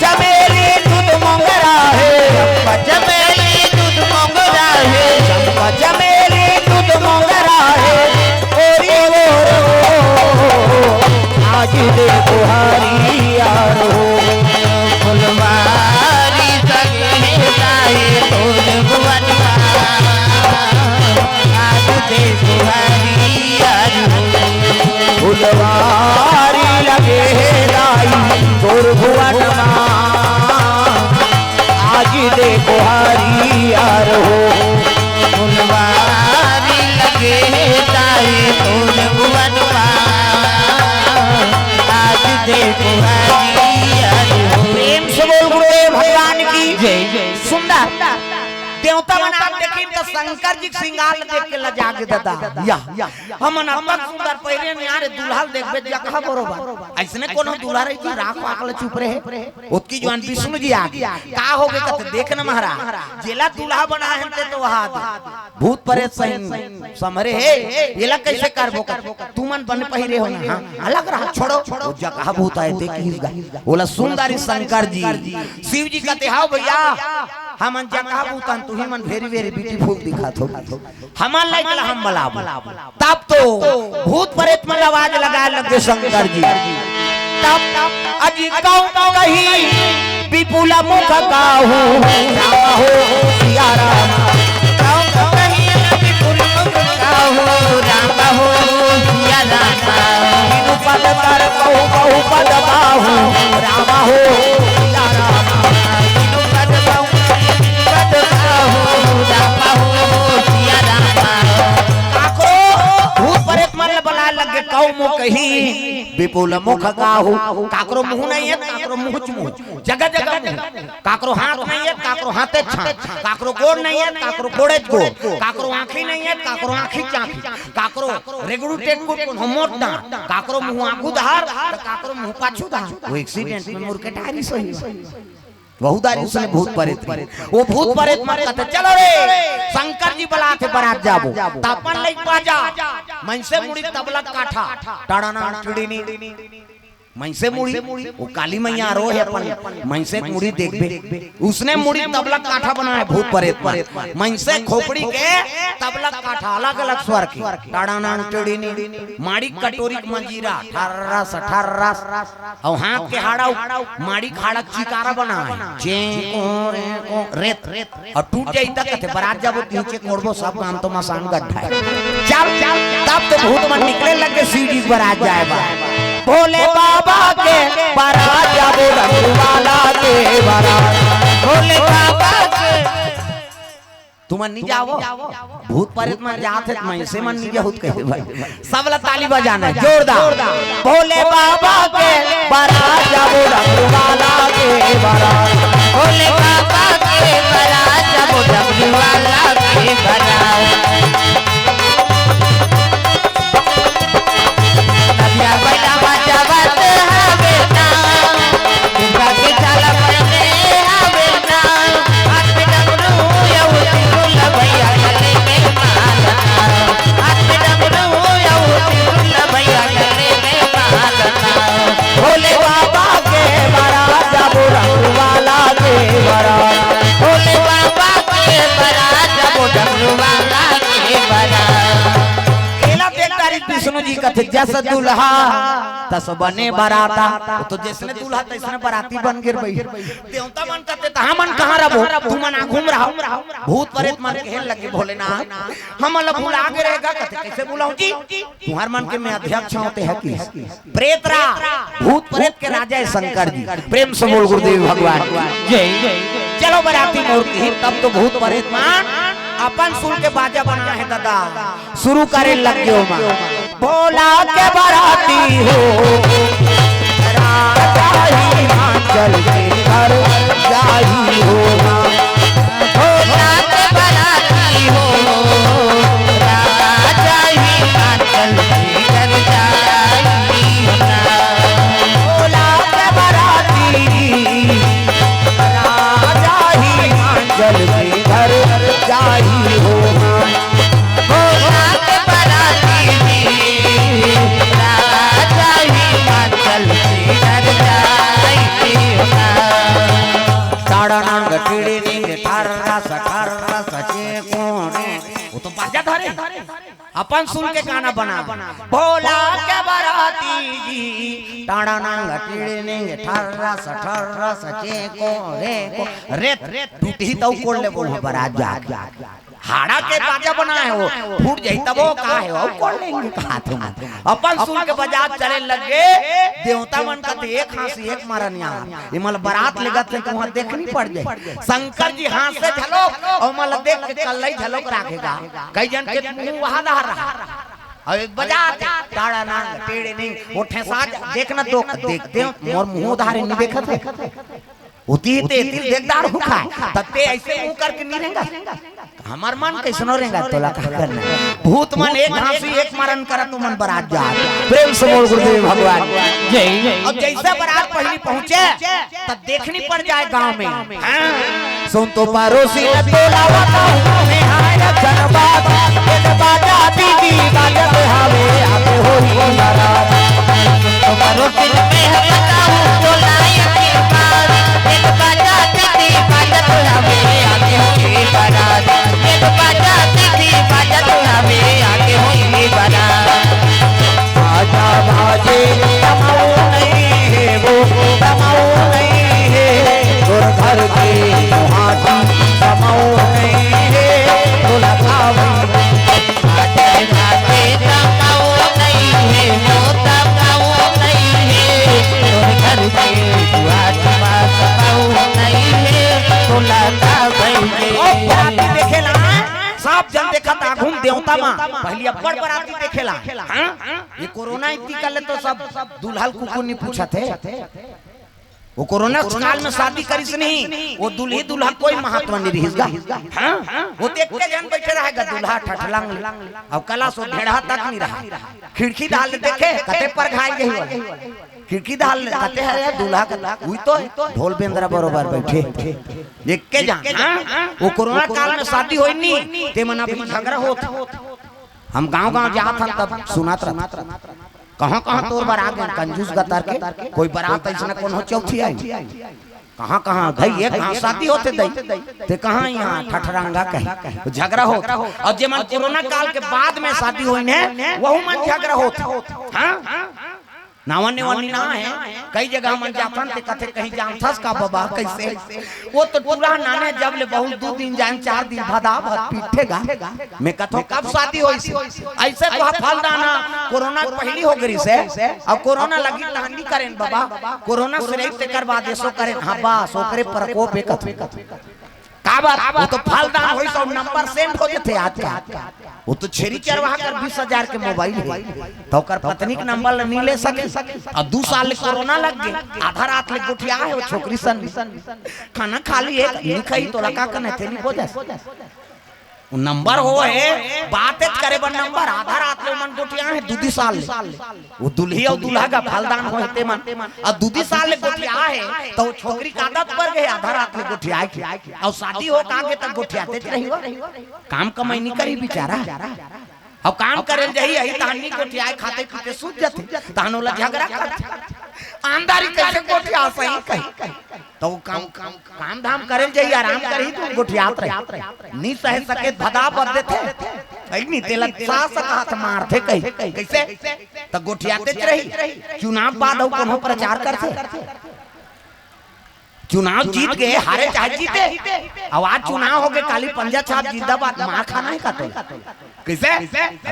चमेली दूध मोंगरा है चमेली दूध मोंगरा है चमेली दूध मोंगरा है ओरी आज देखो हरी यारो फुलवारी सगे जाए तोर भुवन आज देखो हरी यारो फुलवारी लगे तोर भुवन आज देखो हरियार हो फुलवारी लगे ताए तोर भुवन आज देखो हरियार हो प्रेम से बोल गुरुदेव भगवान की जय सुंदर देवता मन आप देखिन तो शंकर जी श्रृंगार देख के लजा के दादा या हमन अपन सुंदर पहले में यार दुल्हा देखबे जगह बरोबर ऐसने कोनो दुल्हा रही जी राख पाकल चुप रहे ओतकी जवान विष्णु जी आ का हो गए कत देख न महाराज जेला दुल्हा बना है तो वहां भूत प्रेत सही समरे हे येला कैसे करबो तू मन बन पहिरे हो ना अलग रहा छोड़ो जगह भूत आए देखी बोला सुंदरी शंकर जी शिव जी कहते हां भैया हम जगह बूतन तू ही मन वेरी वेरी ब्यूटीफुल दिखा थो हमार लाइक हम बला तब तो भूत प्रेत में आवाज लगा लगे शंकर जी तब अजी गाँव कही विपुला मुख गाहू राम हो सिया राम गाँव कही विपुला मुख गाहू राम हो सिया राम बिनु पद कर बहु पद बाहू राम हो सिया राम बिनु पद बाहू राम हो सिया राम काको भूत प्रेत मन बला लगे कौ मुख कही विपुल मुख गाहू काकरो मुंह नहीं है काकरो मुंह जगह जगह काकरो हाथ नहीं है काकरो हाथे छा काकरो गोड़ नहीं है काकरो गोड़े गोड़ काकरो आंखी नहीं है काकरो आंखी चांखी काकरो रेगुडू टेकू हमोट ना काकरो मुंह आंखू धार काकरो मुंह पाछू धार वो एक्सीडेंट में मुर्के टारी सही बहुदारी उसने भूत प्रेत वो भूत प्रेत मत कहते चलो रे शंकर जी बुला के बारात जाबो तापन लई बाजा मन से मुड़ी तबला काठा टाड़ाना टिड़ीनी मन से मुड़ी वो काली मैया रो है अपन मन से मुड़ी देख बे उसने मुड़ी तबला काठा बनाया है भूत प्रेत मन से खोपड़ी के तबला काठा अलग अलग स्वर के टाड़ाना टिड़ीनी माड़ी कटोरी मंजीरा ठर्रस ठर्रस और हाथ के हाड़ा माड़ी खाड़क चिकारा बना है जे को रेत और टूट जाई तक कहते बारात जाबो नीचे कोड़बो सब काम तो मसान गड्ढा है चल तब तो भूत मन निकले लगे सीढ़ी बारात जाएगा भोले बाबा के बारात जाबो रघुवाला के बारात भोले बाबा के तुम नहीं जाओ भूत प्रेत में जाते मैं से मन नहीं जाऊत कहते भाई सब ला ताली बजाना है जोरदार भोले बाबा के बारात जाबो रघुवाला के बारात भोले बाबा के बारात जाबो रघुवाला के बारात भोले बाबा के बारात जाबो रघुवाला के बारात भोले बाबा के बारात जाबो रघुवाला के बारात केला देखतारी विष्णु जी कथे जैसा दूल्हा तस बने बाराता तो जैसने दूल्हा तैसने बाराती बन गिर भाई देवता मन कहते तहां मन कहां रहो तू मन घूम रहा भूत प्रेत मन कहने लगे भोलेनाथ हम अल्लाह भुला के रहेगा कहते कैसे बुलाऊं जी तुम्हार मन के मैं अध्यक्ष होते हैं कि प्रेतरा भूत प्रेत के राजा है शंकर जी प्रेम से बोल गुरुदेव भगवान जय चलो बाराती मूर्ति तब तो भूत प्रेत मान अपन सुर के बाजा बना है दादा शुरू करे लग गयो मां भोला के बाराती हो राजा ही मांचल के घर जाही हो भोला के बाराती हो राजा ही मांचल के घर जाही भोला के बाराती राजा ही मांचल के घर जाही हो भोला के बाराती राजा ही मांचल के घर जाही ताड़ना गटिड़ी नी ठाररा सठाररा सचे कोने वो तो बाजा धरे अपन सुन के गाना बना भोला के बाराती जी ताड़ना गटिड़ी नी ठाररा सठाररा सचे कोने रेत टूटी तो कोड़ ले बोल बारात जा हाड़ा के बाजा बना है वो फूट जाई तब वो का है वो कोड़ लेंगे कहा तुम अपन सुन के बाजार चले लगे देवता मन का एक हांसी एक मारन यार ये मल बारात लगत है वहां देखनी पड़ जाए शंकर जी हाथ से झलो और मल देख के कल ही झलोक रखेगा कई जन के मुंह वहां दहर रहा और बाजार ताड़ा ना टेड़े नहीं उठे साज देखना तो देखते मोर मुंह धारे नहीं देखत उती ते तिल देखदार हो खाए तत्ते ऐसे मुंह करके नहीं रहेगा हमार मन कैसनो रहेगा तोला का करना भूत मन एक हांसी एक मरण कर तू मन बारात जा प्रेम से बोल गुरुदेव भगवान जय अब जैसे बारात पहली पहुंचे तब देखनी पड़ जाए गांव में सुन तो पड़ोसी ने तोला बताऊं में हाय रखन बात ये बाजा दीदी बाजत हावे आते होई बारात तो पड़ोसी ने बताऊं तोला ये बात एक बाजा दीदी बाजत हावे देखा था घूम देवता मां पहली अब्बड़ बराती देखेला। हां ये कोरोना इतनी कर ले तो सब दुल्हल कुकुर नहीं पूछा थे। वो कोरोना काल में शादी करिस नहीं, वो दुल्ही दुल्हा कोई महत्व नहीं रहिसगा। हां वो देख के जन बैठे रहेगा दुल्हा ठठलंग अब कला सो भेड़ा तक नहीं रहा। खिड़की डाल देखे कते पर घाय गई, खिड़की डाल कते है दुल्हा का हुई तो ढोल बेंद्रा बरोबर बैठे देख के जान। वो कोरोना काल में शादी होई नहीं ते मन अभी झगड़ा होत। हम गांव-गांव जात हम तब सुनात रहत कहां तोर बारात में कंजूस गतार के कोई बारात ऐसा कौन हो चौथी आई कहां गई एक कहां शादी होते दई ते कहां यहां ठठरंगा कहे झगड़ा हो। और जे मन कोरोना काल के बाद में शादी होई ने वहु मन झगड़ा होत। हां नावने वाली ना है कई जगह मन जापन ते कथे कहीं जानथस का बाबा कैसे वो तो पूरा नाने जब ले बहुत 2 दिन जान 4 दिन भदा भद पीठेगा मैं कथो कब शादी होई ऐसे तो फलदाना कोरोना पहली हो गई से अब कोरोना लगी लहंदी करें बाबा कोरोना से नहीं ते करवा देसो करें। हां बस ओकरे प्रकोप एकत का बात वो तो फलदान होई सब नंबर सेंड हो जथे आज का वो तो छेरी चरवाहा कर 20,000 के मोबाइल है तो कर पत्नी के नंबर नहीं ले सके। अब 2 साल ले कोरोना लग गई आधा रात ले गुठिया है वो छोकरी सन खाना खा ली एक नहीं खाई तो लगा कने थे नहीं हो जाए नंबर हो है बात करे बन नंबर आधा रात ले मन गुठिया है 2 साल वो दुल्ही और दुल्हा का फलदान होते मन और 2 साल ले गुठिया है तो छोकरी का आदत पड़ गई आधा रात ले गुठिया और शादी हो कागे तक गुठियाते रही काम कमाई नहीं करी बेचारा। अब काम करे जही यही तानी गुठिया खाते पीते सूत जाते तानो ला झगड़ा करते आंदारी कैसे गुठिया सही कही तो काम धाम करे जही आराम करी तो गुठियात रहे नहीं सह सके भदा बदे थे नहीं तेला सास हाथ मारते कही कैसे तो गुठियाते रही। चुनाव बाद हो कोनो प्रचार करते चुनाव जीत गए हारे चाहे जीते आवाज चुनाव हो गए काली पंजा छाप जिंदाबाद मार खाना है का तो कैसे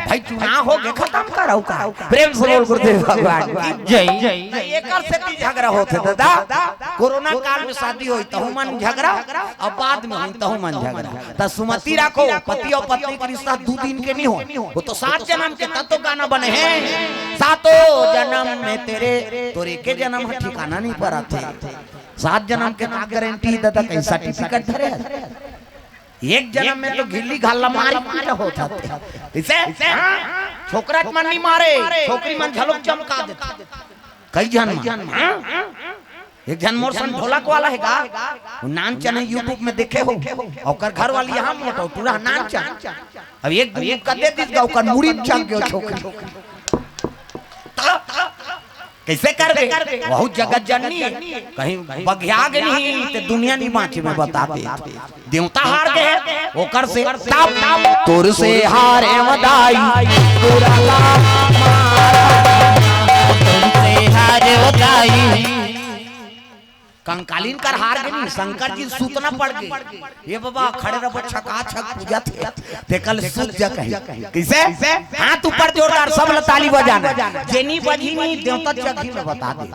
भाई चुनाव हो गए खत्म कराऊ का प्रेम से बोल गुरुदेव भगवान जय जय एकर से ती झगड़ा होते दादा कोरोना काल में शादी होई तहु मन झगड़ा और बाद में होई तहु मन झगड़ा त सुमति राखो पति और पत्नी का रिश्ता 2 दिन के नहीं हो वो तो 7 जन्म के तब तो गाना बने हैं 7 जन्म में तोरे के जन्म ठिकाना नहीं पड़ा थे 7 जन्म के ना गारंटी दादा कहीं सर्टिफिकेट धरे एक जन्म में तो गिल्ली घाला मारी होता इसे छोकरा मन नहीं मारे छोकरी मन झलक चमका देते कई जन्म। एक जन मोर सन ढोलक वाला है का नान चने यूट्यूब में देखे हो और घर वाली यहां मोटो पूरा नान चन अब एक कदे दिस गांव का मुड़ी चल गयो छोकरी कैसे कर दे बहुत जगत जननी कहीं बघियाग नहीं ते दुनिया नहीं बाँचे में बता दे देवता हार गए ओकर से तोर से हारे वदाई तोरा ला तोर से हारे वदाई कंकालीन कर हार गई शंकर जी सूतना पड़ गई ये बाबा खड़े रहो छका छक पूजा थे ते कल सूत जा कहीं कैसे हाथ ऊपर जोरदार सब ताली बजाना जेनी बजी नहीं देवता जगी में बता दे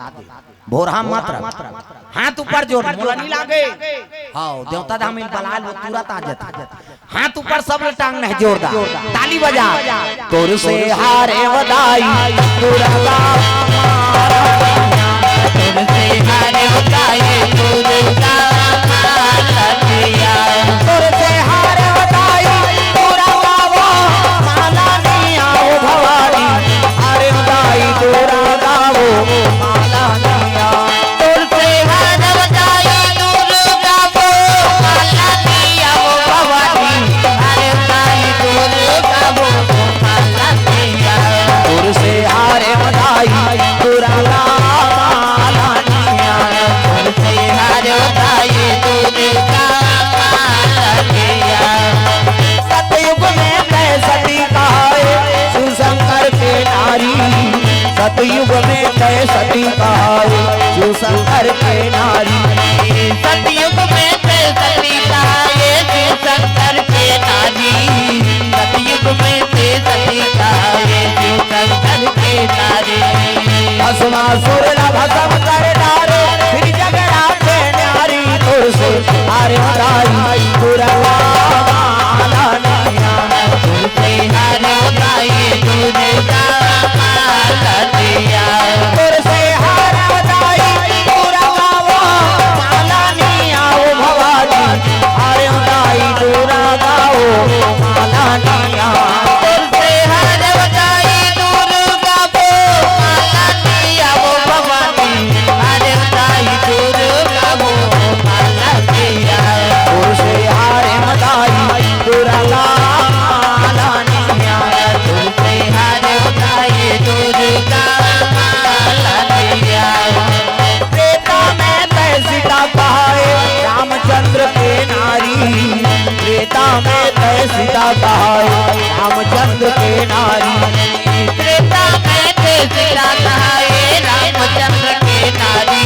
भोरहा मात्र हाथ ऊपर जोर मोला नहीं लागे हां देवता धाम में बलाल वो तुरंत आ जाता हाथ ऊपर सब टांग नहीं जोरदार ताली बजा तोर से हारे वदाई तोरा ला तोर से हारे वदाई तोरा लगिया तोर से हारे वदाई तोरा गावो माला नहीं आओ भवानी हारे वदाई तोरा गावो माला नहीं आओ तोर से हारे वदाई तोरा गावो माला नहीं आओ भवानी हारे वदाई तोरा गावो माला नहीं आओ तोर से हारे वदाई तोरा सतयुग में कहे सती कहाए शिव शंकर के नारी सतयुग में कहे सती कहाए शिव शंकर के नारी सतयुग में कहे सती कहाए शिव शंकर के नारी असुर भसम कर डारे फिर झगड़ा के नारी तोर से हारे वदाई तोरा माला नहीं रामचंद्र के नारी त्रेता में थे सीता कहाए रामचंद्र के नारी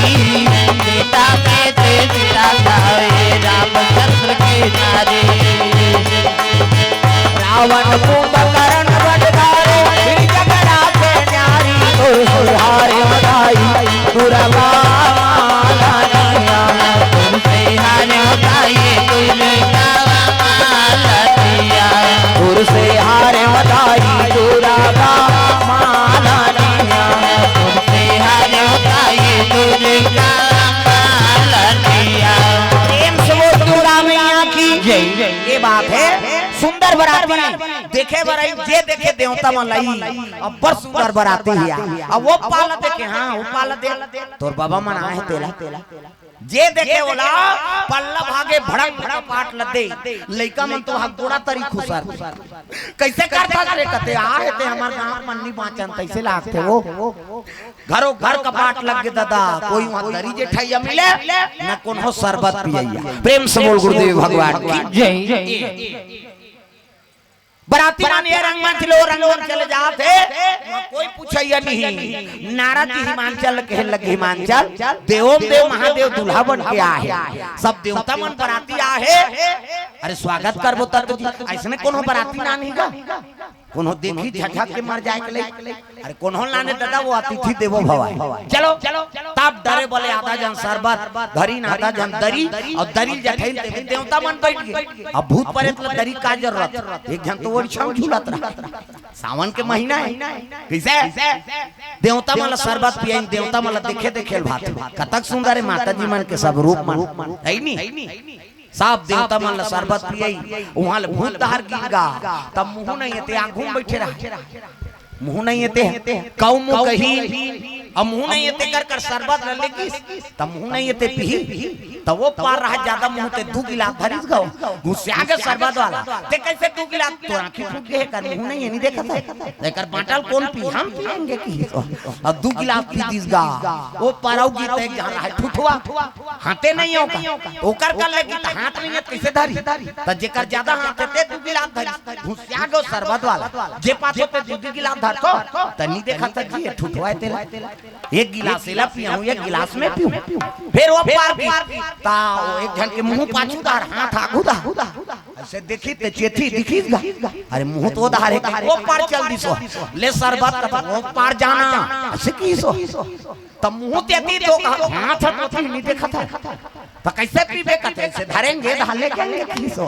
त्रेता में थे सीता कहाए रामचंद्र के नारी रावण कुंभकर्ण बटकारे फिर झगड़ा के न्यारी सुहारे बधाई दुर्गा से हारे बधाई दुर्गा मालनिया से हारे बधाई दुर्गा मालनिया प्रेम से वो दुर्गा मैया की जय। ये बात है सुंदर बराती देखे बराई जे देखे देवता मलाई अब बड़ सुंदर बराती है अब वो पाल देखे हाँ वो पाल दे तोर बाबा मना है तेला जे देखे बोला पल्ला भागे भड़क भड़क पाट लदे लइका मन तो हक गोड़ा तरी खुसर कैसे करता रे कते आए थे हमार गांव मन्नी बाचन कैसे लागते वो घरों घर कपाट लग के दादा कोई वहां दरी जे ठैया मिले न कोनो शरबत पियैया प्रेम से बोल गुरुदेव भगवान की जय। बराती माने रंगमंच लो रंगमंच चले जाते कोई पूछैया नहीं नारद जी हिमांचल के लगे हिमांचल देवों देव महादेव दुल्हा बन के आए सब देवता मन बराती आए अरे स्वागत करबो तब ऐसने कोनो बराती ना नहीं गा कोनो देखी झझक के मर जाए के ले अरे कोनो लाने दादा वो अतिथि देवो भवाई चलो तब डरे बोले आधा जन शरबत धरी ना आधा जन दरी और दरी जठैल देवी देवता मन बैठ गए अब भूत प्रेत ल दरी का जरूरत एक जन तो छम झूलत रहा सावन के महीना है कैसे देवता मन शरबत पियन देवता मन देखे देखे भात कतक सुंदर है माता जी मन के सब रूप मन है नी सब देवता मन शरबत पियई वहां भूत दहर गिरगा तब मुंह नहीं एते आंखों बैठे रहा मुंह नहीं एते कौ मुंह कही अब मुंह नहीं एते कर शरबत ले की तब मुंह नहीं एते पी तब वो पार रहा ज्यादा मुंह ते 2 गिलास भरिस गओ घुसिया के शरबत वाला ते कैसे 2 गिलास तो आंखें फूट गए कर मुंह नहीं नहीं देखा था लेकर बाटल कौन पी हम पिएंगे की अब 2 गिलास पी दिस गा वो पाराऊ गीते जहां रहा ठुठवा हाथे नहीं होगा ओकर कर लगी त हाथ नहीं है कैसे धरी त जेकर ज्यादा हाथ ते 2 गिलास धरी घुसिया गो शरबत वाला जे पाछे पे 2 गिलास धरतो त नहीं देखा था जी ठुठवा तेला एक गिलास से पियाऊं एक गिलास में पीऊं फिर वो पार की ता एक जन के मुंह पाछू दार हाथ आगू दा ऐसे देखी ते चेथी दिखीगा अरे मुंह तो दार है वो पार चल दिसो ले शरबत का वो पार जाना ऐसे की सो तब मुंह तेती तो हाथ तो नहीं देखा था तो कैसे पीबे कते से धरेंगे धाले केंगे की सो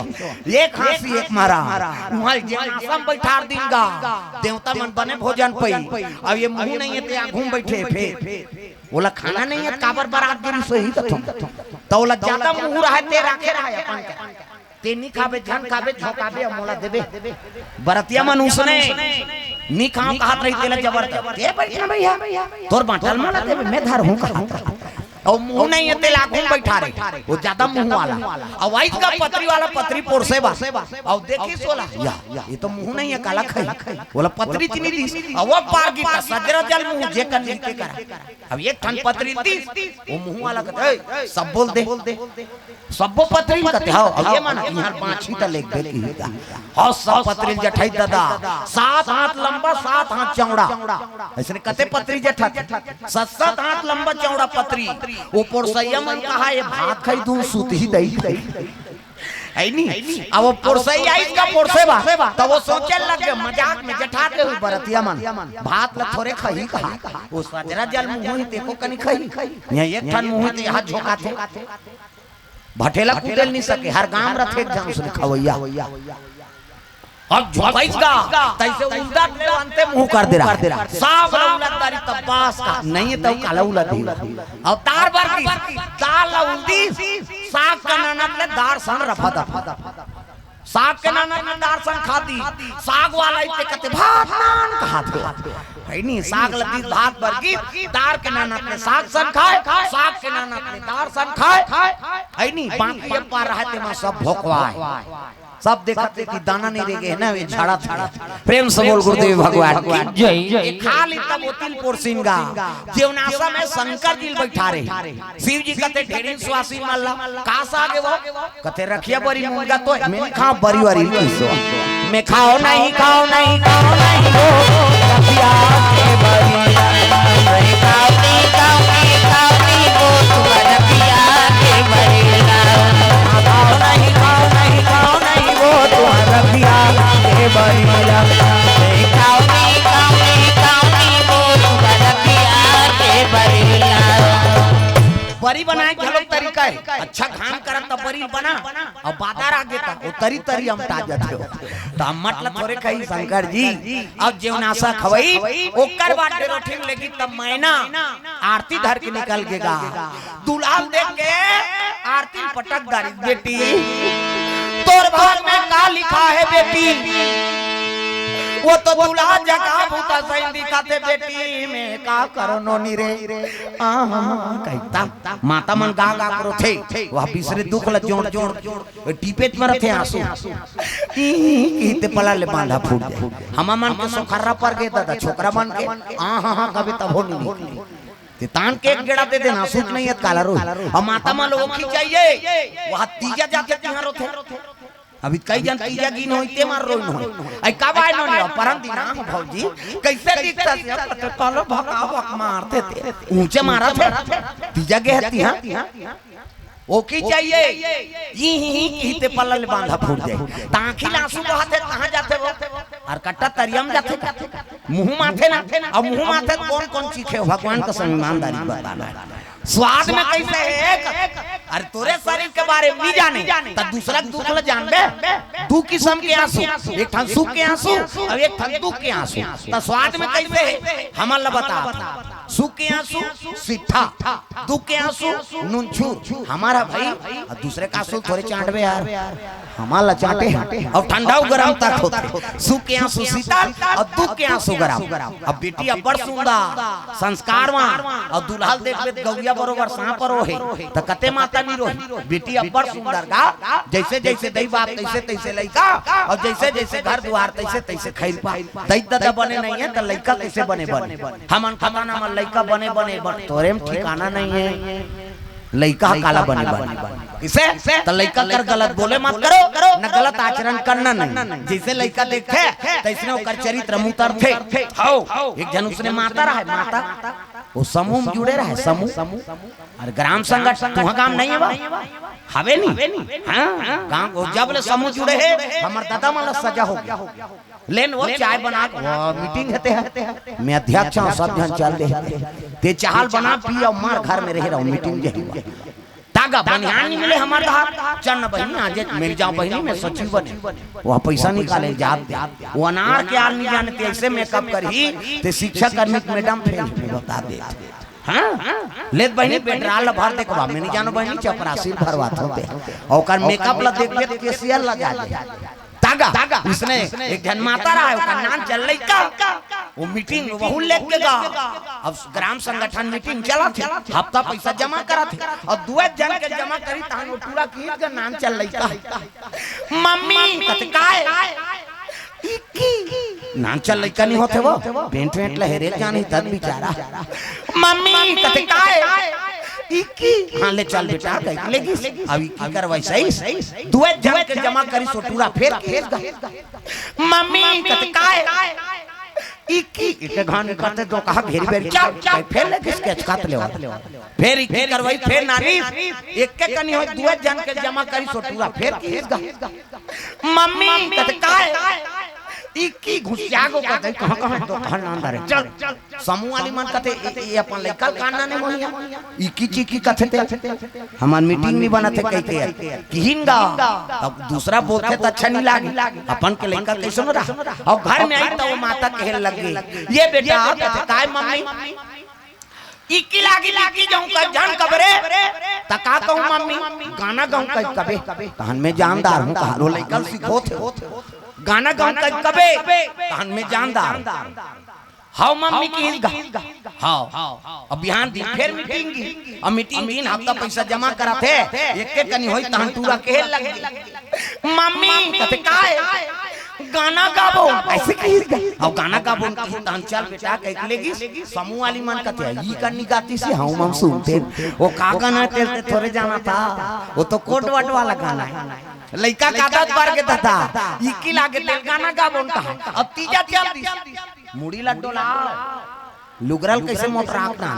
एक खांसी एक मारा वहां जे आसम बैठार दिनगा देवता मन बने भोजन पई अब ये मुंह नहीं है ते घूम बैठे फिर बोला खाना नहीं है काबर बरात गिरी सही तो बोला ज्यादा मुंह रहा ते रखे रहा अपन के ते नी खाबे झन खाबे झोकाबे मोला देबे बरतिया मन उसने नी खाओ कहत रही तेला जबरदस्त ते बैठना भैया तोर बाटल मोला देबे मैं धर हूं कहा और मुंह नहीं है तेला घूम बैठा रहे वो ज्यादा मुंह वाला और वाइस का पत्री वाला पत्री पोरसे बा और देखी सोला या ये तो मुंह नहीं है काला खाई बोला पत्री चिनी दी और वो पार की सजरा जल मुंह जे कर नीचे करा अब एक ठन पत्री दी वो मुंह वाला कहते सब बोल दे सबो पत्री कहते हां अब ये माना यहां पांची त लिख दे की और सब पत्री जठाई दादा 7 हाथ लंबा 7 हाथ चौड़ा ऐसे कहते पत्री जठा 7 हाथ लंबा चौड़ा पत्री ऊपर संयमन कहा ये भात खाई दूं सूत ही दई है नहीं अब वो पोरसई आई का पोरसे बा तो वो सोचे लगे मजाक में जठा के हुई बरतिया मन भात ल थोड़े खाई कहा वो सजरा जल मुंह ही देखो कनी खाई यहां एक ठन मुंह ते यहां झोका थे भटेला कुदेल नहीं सके हर गांव रथे जाम से खवैया अब झोकाईगा तैसे उल्टा अंते मुंह कर दे रहा साफ उलटदारी तबास का नहीं तो काला उलट और तार बार की ताल उल्टी साग का नानक ले दार सन रफा दफा साग के नानक ने दार सन खाती साग वाला इतने कहते भात नान कहा थे है नहीं साग लगी भात भर की दार के नानक ने साग सन खाए साग के नानक ने दार सन खाए है नहीं बाकी ये पार रहते में सब भोकवाए सब देखते कि दाना नहीं रह गए ना वे झाड़ा था प्रेम से बोल गुरुदेव भगवान की जय खाली तब तिल पोरसिनगा जीवनाशा में शंकर जी बैठा रहे शिव जी कहते ढेरी स्वासी मल्ला कास आगे वो कहते रखिया बरी मुंगा तो मैंने खा बरी वारी में खाओ नहीं खाओ नहीं खाओ नहीं वो रखिया के बरिया नहीं खाऊंगी खाऊंगी खाऊंगी वो तुम्हारा पिया के बरेला खाओ नहीं खाओ नहीं खाओ नहीं वो तुम्हारा रखिया के बरिया नहीं खाऊंगी खाऊंगी खाऊंगी वो तुम्हारा पिया के बरेला बरी बनाए के लोग तरीका है अच्छा खान करत त बरी बना और बाजार आगे ता ओ तरी तरी हम ताजा थे त हम मतलब थोड़े कही शंकर जी अब जेवनासा खवई ओकर बाटे रोटी लेगी तब मैना आरती धर के निकल के गा दुलाल देख के आरती पटक दारी बेटी तोर भाग में का लिखा है बेटी वो तो दूल्हा जगह भूता सही दिखाते बेटी में का करो नोनी रे कहता माता मन गा गा करो थे वह बिसरे दुख ल जोड़ जोड़ टीपेत मर थे आंसू कीते पला ले बांधा फूट गए हम मन के सोखरा पर गए दादा छोकरा मन के हां कभी तब हो नहीं ते तान के एक गेड़ा दे देना सूट नहीं है काला रो हम माता मन लोग खिंचाइए वहां तीजा जाके तिहां रोथे अभी कई जन तीजा गिन होइते मार रोइन हो आई कब आय नो परम दिना भौजी कैसे दिखता से कालो भका भक मारते थे ऊंचे मारा थे तीजा के हती हां ओकी चाहिए ही कीते पल्ले बांधा फूट जाए तांखी आंसू बहाते कहां जाते वो और कट्टा तरियम जाते मुंह माथे ना अब मुंह माथे कौन कौन चीखे भगवान का ईमानदारी बताना स्वाद में कैसे है अरे तोरे शरीर के बारे में नहीं जाने तब दूसरा दुख ल जानबे दू किस्म के आंसू एक ठन सुख के आंसू और एक ठन दुख के आंसू त स्वाद में कैसे है हमल बता सुख के आंसू सिट्ठा दुख के आंसू नूनछू हमारा भाई और दूसरे का आंसू थोड़े चाटबे यार हमारा चाटे और ठंडा गरम तक होते सुख के आंसू शीतल और दुख के आंसू गरम अब बेटी अब बड़ सुंदर संस्कारवान और दुल्हा देखबे गौया बरोबर सांप रोहे त कते माता नहीं रोही बेटी अब बड़ सुंदर का जैसे जैसे दई बाप तैसे तैसे लइका और जैसे जैसे घर द्वार तैसे तैसे खैर पा दई दादा बने नहीं है त लइका कैसे बने हमन खाता ना मन लइका बने तोरे में ठिकाना नहीं है लइका काला बने इसे तो लइका कर गलत बोले मत करो न गलत आचरण करना नहीं जैसे लइका देखे तैसने ओकर चरित्र मुतर थे एक जन उसने माता रहा माता वो समूह में जुड़े रहे समूह और ग्राम संगठन वहाँ काम नहीं है हवे नहीं हाँ गांव जब ले समूह जुड़े है हमार दादा माला सजा हो गया लेन वो चाय बना मीटिंग होते हैं मैं अध्यक्ष हूँ सब जन चल दे ते चाहल बना पी और मार घर में रह रहा हूँ मीटिंग जही तागा बनियान नहीं मिले हमारे दहार चन्न बहनी आज मिल जाओ बहनी में सचिव बने वह पैसा निकाले जात वो अनार के आल नहीं जानते ऐसे मेकअप करी ते शिक्षा कर्मी मैडम फेल बता दे हाँ लेत बहनी पेट्रोल भर दे कबा मैं नहीं जानो बहनी चपरासी भरवात होते और मेकअप ला देख के केसीआर लगा दे तागा उसने एक जन माता रहा है उसका नाम चल रही का वो मीटिंग वहु लेके के गा अब ग्राम संगठन मीटिंग चला थे हफ्ता पैसा जमा करा थे और दुए जन के जमा करी तान वो पूरा की का नाम चल रही का मम्मी कतकाए नाम चल रही का नहीं होते वो पेंट वेंट लहरे जाने तब बेचारा मम्मी कतकाए हाँ ले चल बेटा लेगी अभी की करवाई सही दुए जन के जमा करी सोटूरा फेर मम्मी कतकाए इके घान करते तो कहा घेरी बेरी चल फेर ले किसके काट ले फेर इके करवाई फेर नानी एक के कनी हो दुए जन के जमा करी सोटूरा फेर मम्मी कतकाए इकी घुसियागो कहते कहां तो घर अंदर चल समूह वाली मन कहते ये अपन लइका काना ने मोहिया इकी चीकी कहते हमार मीटिंग नहीं बनत है कहते किहिंगा अब दूसरा बोलते तो अच्छा नहीं लागे अपन के लइका कैसे रहा और घर में आई तो वो माता कहे लग गई ये बेटा कहते काय मम्मी इकी लागी जाऊं का जान कबरे तका कहूं मम्मी गाना गाऊं कबे तहन में जानदार हूं कहारो लइका सिखो थे गाना गाऊं कबे तहन में जानदार हाउ मम्मी की हाउ अब बिहान दिन फिर मीटिंग की अब मीटिंग दिन हफ्ता पैसा जमा करा थे एक के कनी होई तहन पूरा कहे लग मम्मी कहते काय गाना गाबो ऐसे कही और गाना गाबो अंचल बेटा कह लेगी समूह वाली मन कहते हैं ई करनी गाती से हम सुनते वो का गाना तेरे थोड़े जाना था वो तो कोट वट वाला गाना है लइका का आदत बार के था इकी लागे तेल गाना गाबो का अब तीजा चल दी मुड़ी लड्डू ला लुगरल कैसे मोटराक ना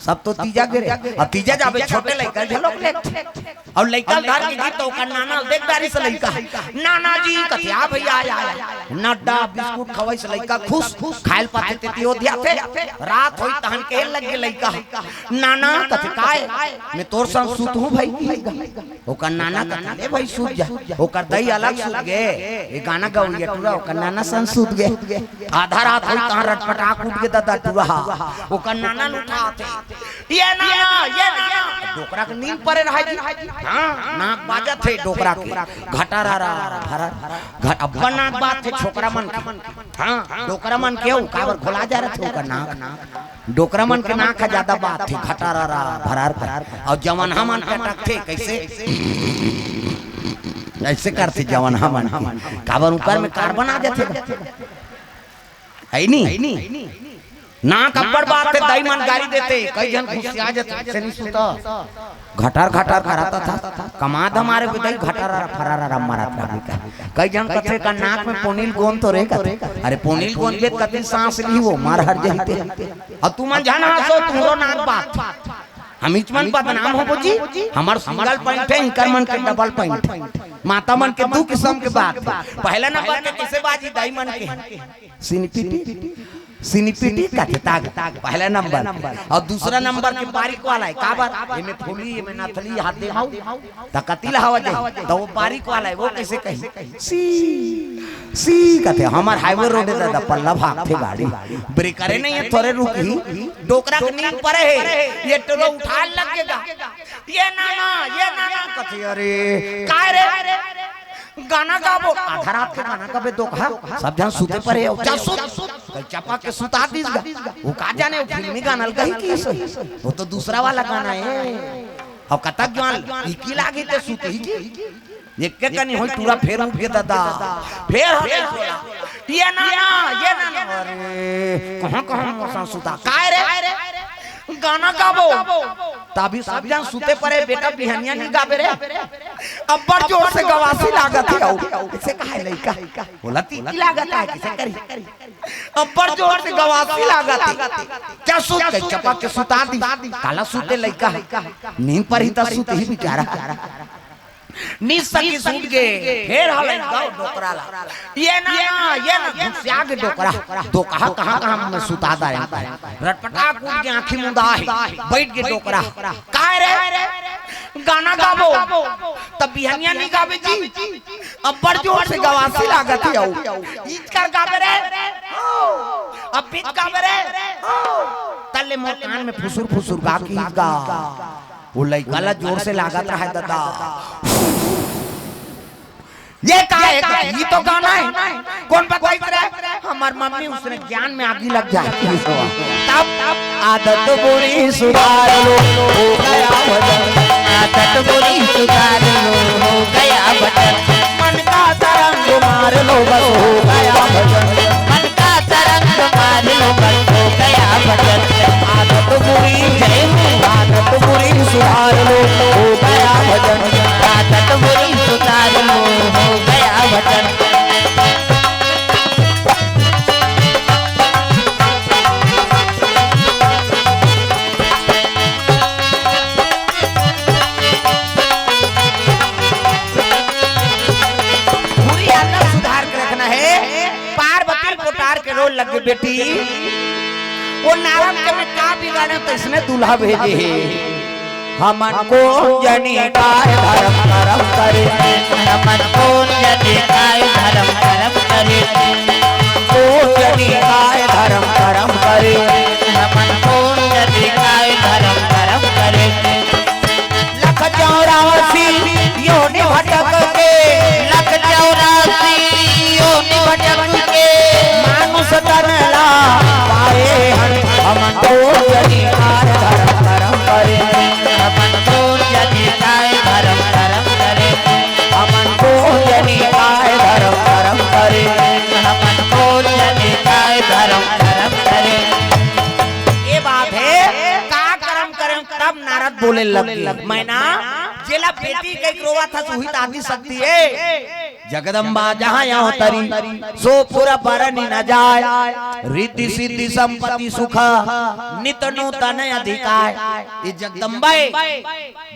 सब तो तीजा गिरे अब तीजा जाबे छोटे लइका झलोक ले और लइका धार के गीत तो का नाना देख बारी से लइका नाना जी कथिया भैया आया नड्डा बिस्कुट खवाई से लइका खुश खाइल पाते ते ओधिया थे रात होई तहन के लग गे लइका नाना कथे काय मैं तोर संग सुत हूं भाई ओकर नाना कथे भाई सुत जा ओकर दई अलग सुत गे ए गाना गाउलिया टूरा ओकर नाना संग सुत गे आधा रात होई तहन रटपटाक उठ के दादा टूरा ओकर नाना उठाते ये नाना डोकरा के नींद परे रह हां नाक बाजा थे डोकरा के घटारा भरा घट अब नाक बात थे छोकरा मन हां डोकरा मन के काबर खोला जा रहा थे ओकर नाक डोकरा मन के नाक का ज्यादा बात थी घटारा भरार और जवान हमन अटक थे कैसे ऐसे करते जवान हमन काबर ऊपर में कार्बन आ जाते है नहीं ना कब्बड़ बात है दाई मन गाड़ी देते कई जन खुशी आ जाते से नहीं सुता घटार कराता था कमाद हमारे विदाई घटारा फरारा मारा था कई जन कथे का नाक में पोनील गोन तो रे अरे पोनील गोन बेत कते सांस ली वो मार हट जाते अब तू मन जाना सो तुरो नाक बात हम इचमन बदनाम हो जी हमार सिंगल पॉइंट है इनकर मन के डबल पॉइंट माता मन के दो किस्म के बात पहला नंबर के किसे बाजी दाई मन के सिनीपीटी का ताग पहला नंबर और दूसरा नंबर के बारीक वाला है काबर एमे फूली एमे नथली हाथ दे हाउ त कतिला हवा दे तो वो बारीक वाला है वो कैसे कही सी कहते हमार हाईवे रोड है दादा पल्ला भाग थे गाड़ी ब्रेक करे नहीं है थोड़े रुकी डोकरा के नींद परे है ये टोलो उठा लगेगा ये नाना कहते अरे काय रे गाना गाबो आधा रात के गाना गाबे दो कहा सब जन सुते परे हो कल चपा के सुता दीस वो का जाने वो फिल्मी गाना कही की वो तो दूसरा वाला गाना है अब कतक जवान इकी लागी ते सुते ही की एक के कनी होई पूरा फेर उठ के दादा फेर ये नाना अरे कहां मौसम सुता काय रे गाना गाबो तभी सब जन सुते परे बेटा बिहनिया नहीं गाबे रे अब बड़ जोर से गवासी लागत है इसे काहे लइका बोला ती लागत है किसे करी अब बड़ जोर से गवासी लागत है क्या सुत के चपा के सुता दी काला सुते लइका नींद पर ही त सुते ही बेचारा नी सकी सूट गए फिर हले गाओ डोकरा ला ये ना घुसिया के डोकरा तो कहां में सुता दा रटपटा कूद के आंखी मुंदा है बैठ के डोकरा काय रे गाना गाबो तब बिहनिया नहीं गाबे जी अब बड़ जोर से गवासी लागत है ईद कर गाबे रे अब बीच गाबे रे तले मोर कान में फुसुर गा की गा वो लइका जोर से लागत रहा दादा ये का है ये तो गाना है कौन बताई करे हमार मम्मी उसने ज्ञान में आगी लग जाती है तब आदत बुरी सुधार लो हो गया भजन आदत बुरी सुधार लो हो गया भजन मन का तरंग मार लो बस हो गया भजन मन का तरंग मार लो बस हो गया भजन आदत बुरी सुधार लो हो गया भजन आदत बुरी सुधार लो हो गया भजन बुरी आदत सुधार के रखना है पार्वती कोटार के रोल लगे बेटी वो नारद के में का बिगाड़े तो इसने दूल्हा भेजे है हमन को जनी काय धर्म करम करे हमन को जनी काय धर्म करम करे को जनी काय धर्म करम करे हमन को जनी काय धर्म करम करे लख 84 योनि भटक के लख 84 योनि भटक के मानुष तनला पाए हमन को जनी काय धर्म करम करे हमन को जनी काय धर्म करम करे हमन को जनी काय धर्म करम करे बोले लगे मैना जेला बेटी के रोवा था सुही आदि सकती है जगदम्बा जहाँ यहाँ तरी सो पूरा परनी न जाए रिद्धि सिद्धि संपत्ति सुख नित नूतन अधिकार ये जगदम्बा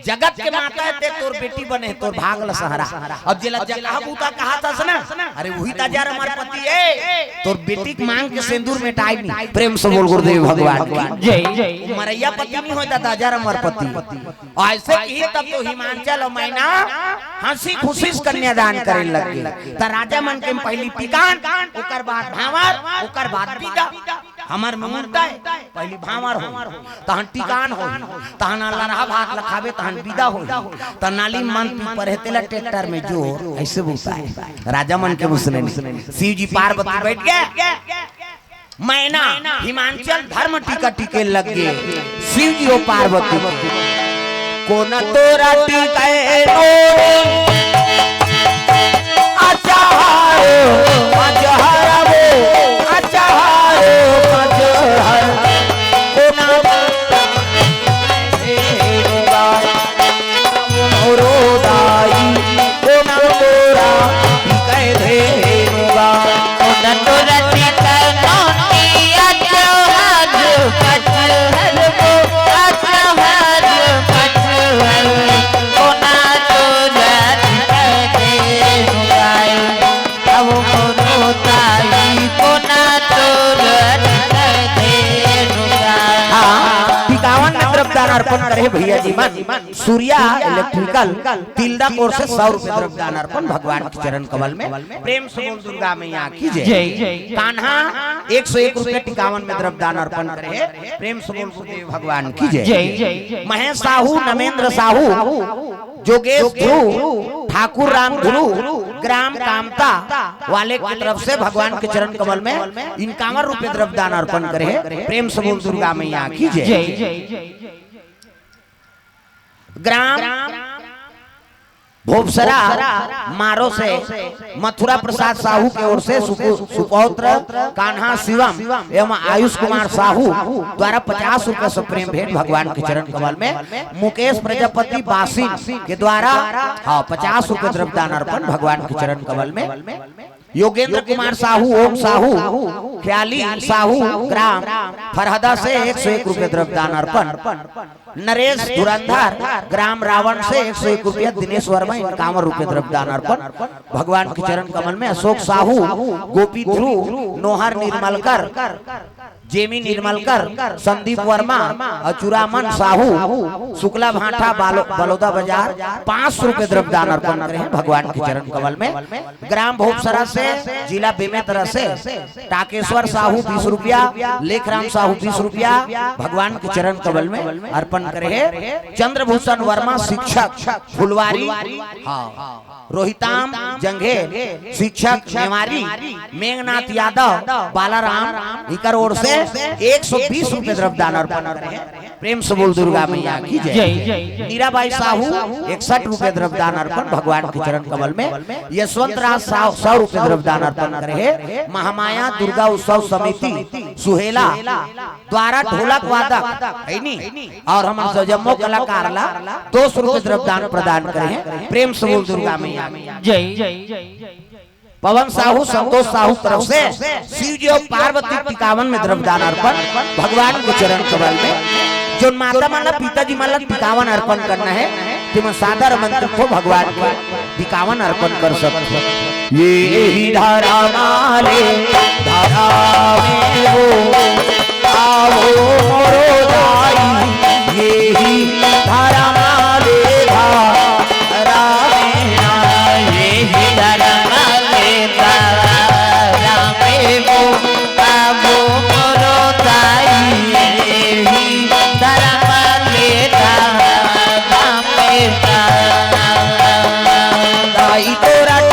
जगत के माता है ते तोर बेटी बने तोर भागल सहारा अब जेला जगह बूता कहा था सना अरे वही ताजार हमारे पति है तोर बेटी की मांग के सिंदूर मिटाई नहीं प्रेम से बोल गुरुदेव भगवान की जय जय मरैया पति नहीं होता ताजार हमारे पति ऐसे की तब तो हिमांचल और मैना हंसी खुशी कन्यादान करे लगे त राजा मन के पहली टिकान ओकर बाद भावर ओकर बाद बिदा हमर मुहूर्ता है पहली भावर हो तहन टिकान हो तहन लरहा भात लखावे तहन बिदा हो त नाली मन पर हेतेला ट्रैक्टर में जोर ऐसे बोलता है राजा मन के मुसले शिव जी पार्वती बैठ गए मैना हिमांचल धर्म टीका टिके लग गए शिव जी और पार्वती कोना तोरा टिकाए नो अर्पण करे भैया जी मन सूर्या इलेक्ट्रिकल तिलदा कोर से 100 रुपए द्रव्यदान अर्पण भगवान के चरण कमल में प्रेम से बोल दुर्गा मैया की जय कान्हा 101 रुपए 51 में द्रव्यदान अर्पण करे प्रेम से बोल गुरुदेव भगवान की जय महेश साहू नमेंद्र साहू जोगेश ध्रुव ठाकुर राम ध्रुव ग्राम कामता वाले की तरफ से भगवान के चरण कमल में 51 रुपए द्रव्यदान अर्पण करे प्रेम से बोल दुर्गा मैया की जय ग्राम भोपसरा मारो से मथुरा प्रसाद साहू की ओर से सुपौत्र कान्हा शिवम एवं आयुष कुमार साहू द्वारा 50 रुपए से प्रेम भेंट भगवान के चरण कमल में मुकेश प्रजापति बासिन के द्वारा 50 रुपए द्रव्यदान अर्पण भगवान के चरण कमल में योगेंद्र कुमार साहू ओम साहू ख्याली साहू ग्राम फरहदा से 101 रुपए द्रव्यदान अर्पण नरेश धुरंधर ग्राम रावण से 101 रुपया दिनेश वर्मा 51 रुपए द्रव्यदान अर्पण भगवान के चरण कमल में अशोक साहू गोपी ध्रुव नोहर निर्मलकर जेमी निर्मलकर संदीप वर्मा अचुरामन साहू शुक्ला भाटा बलौदा बाजार 5 रुपए द्रव्यदान अर्पण करे हैं भगवान के चरण कमल में ग्राम भोपसरा से जिला बेमेतरा से टाकेश्वर साहू 20 रुपया लेखराम साहू 20 रुपया भगवान के चरण कमल में अर्पण करे हैं चंद्रभूषण वर्मा शिक्षक फुलवारी रोहिताम जंघे शिक्षक नेवारी मेघनाथ यादव बालाराम इकर ओर से 120 रुपए द्रव्यदान अर्पण करे प्रेम से बोल दुर्गा मैया की जय मीराबाई साहू 61 रुपए द्रव्यदान अर्पण भगवान के चरण कमल में यशवंत राज 100 रुपए द्रव्यदान अर्पण करे महामाया दुर्गा उत्सव समिति सुहेला द्वारा ढोलक वादक और हमारे जम्मू कलाकार ला 200 रुपए द्रव्यदान प्रदान करे प्रेम से बोल दुर्गा मैया जय पवन साहू संतोष साहू तरफ से शिव जी और पार्वती 51 में द्रव्यदान अर्पण भगवान के चरण कमल में जो माता माला पिताजी माला 51 अर्पण करना है कि सादर मंत्र को भगवान को 51 अर्पण कर सकते ये ही धारा माले धारा में हो आओ मोरो दाई ये ही धारा माले धारा में ये ही धारा तोरा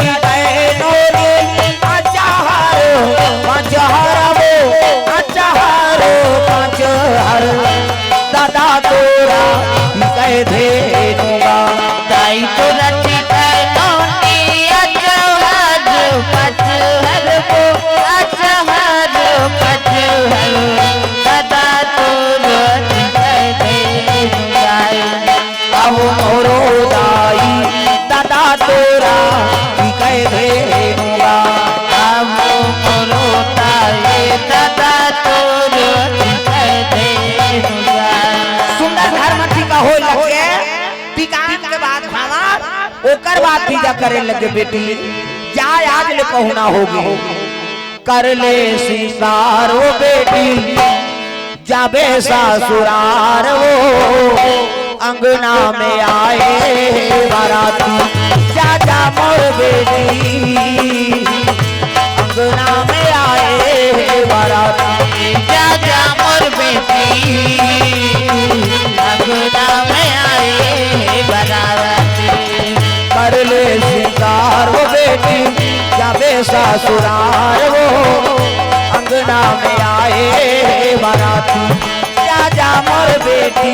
बाती जा करे लगे बेटी जाय आज ले पहुना होगी कर ले सिंगार वो बेटी जाबे ससुरार वो अंगना में आए बाराती जा जा मोर बेटी अंगना में आए बाराती जा जा मोर बेटी अंगना में आए बाराती कर ले सिंगार वो बेटी जाबे ससुरार वो अंगना में आए बाराती जा जा मोर बेटी